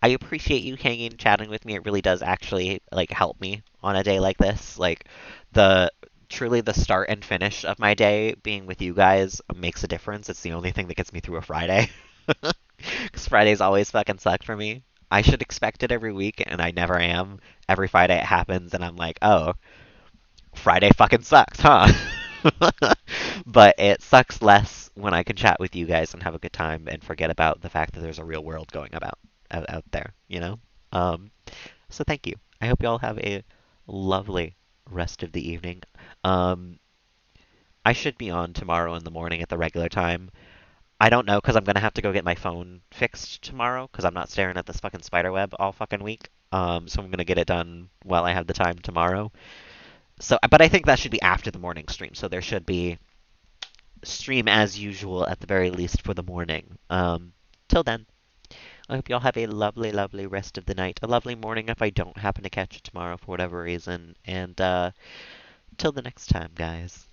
I appreciate you hanging, chatting with me. It really does actually like help me on a day like this. Like the truly the start and finish of my day being with you guys makes a difference. It's the only thing that gets me through a Friday. Because Fridays always fucking suck for me. I should expect it every week, and I never am. Every Friday it happens, and I'm like, oh, Friday fucking sucks, huh? But it sucks less when I can chat with you guys and have a good time and forget about the fact that there's a real world going about out there, you know? Um, so thank you. I hope you all have a lovely rest of the evening. Um, I should be on tomorrow in the morning at the regular time. I don't know because I'm gonna have to go get my phone fixed tomorrow because I'm not staring at this fucking spider web all fucking week. So I'm gonna get it done while I have the time tomorrow. So, but I think that should be after the morning stream. So there should be stream as usual at the very least for the morning. Till then, I hope y'all have a lovely, lovely rest of the night. A lovely morning if I don't happen to catch it tomorrow for whatever reason. And till the next time, guys.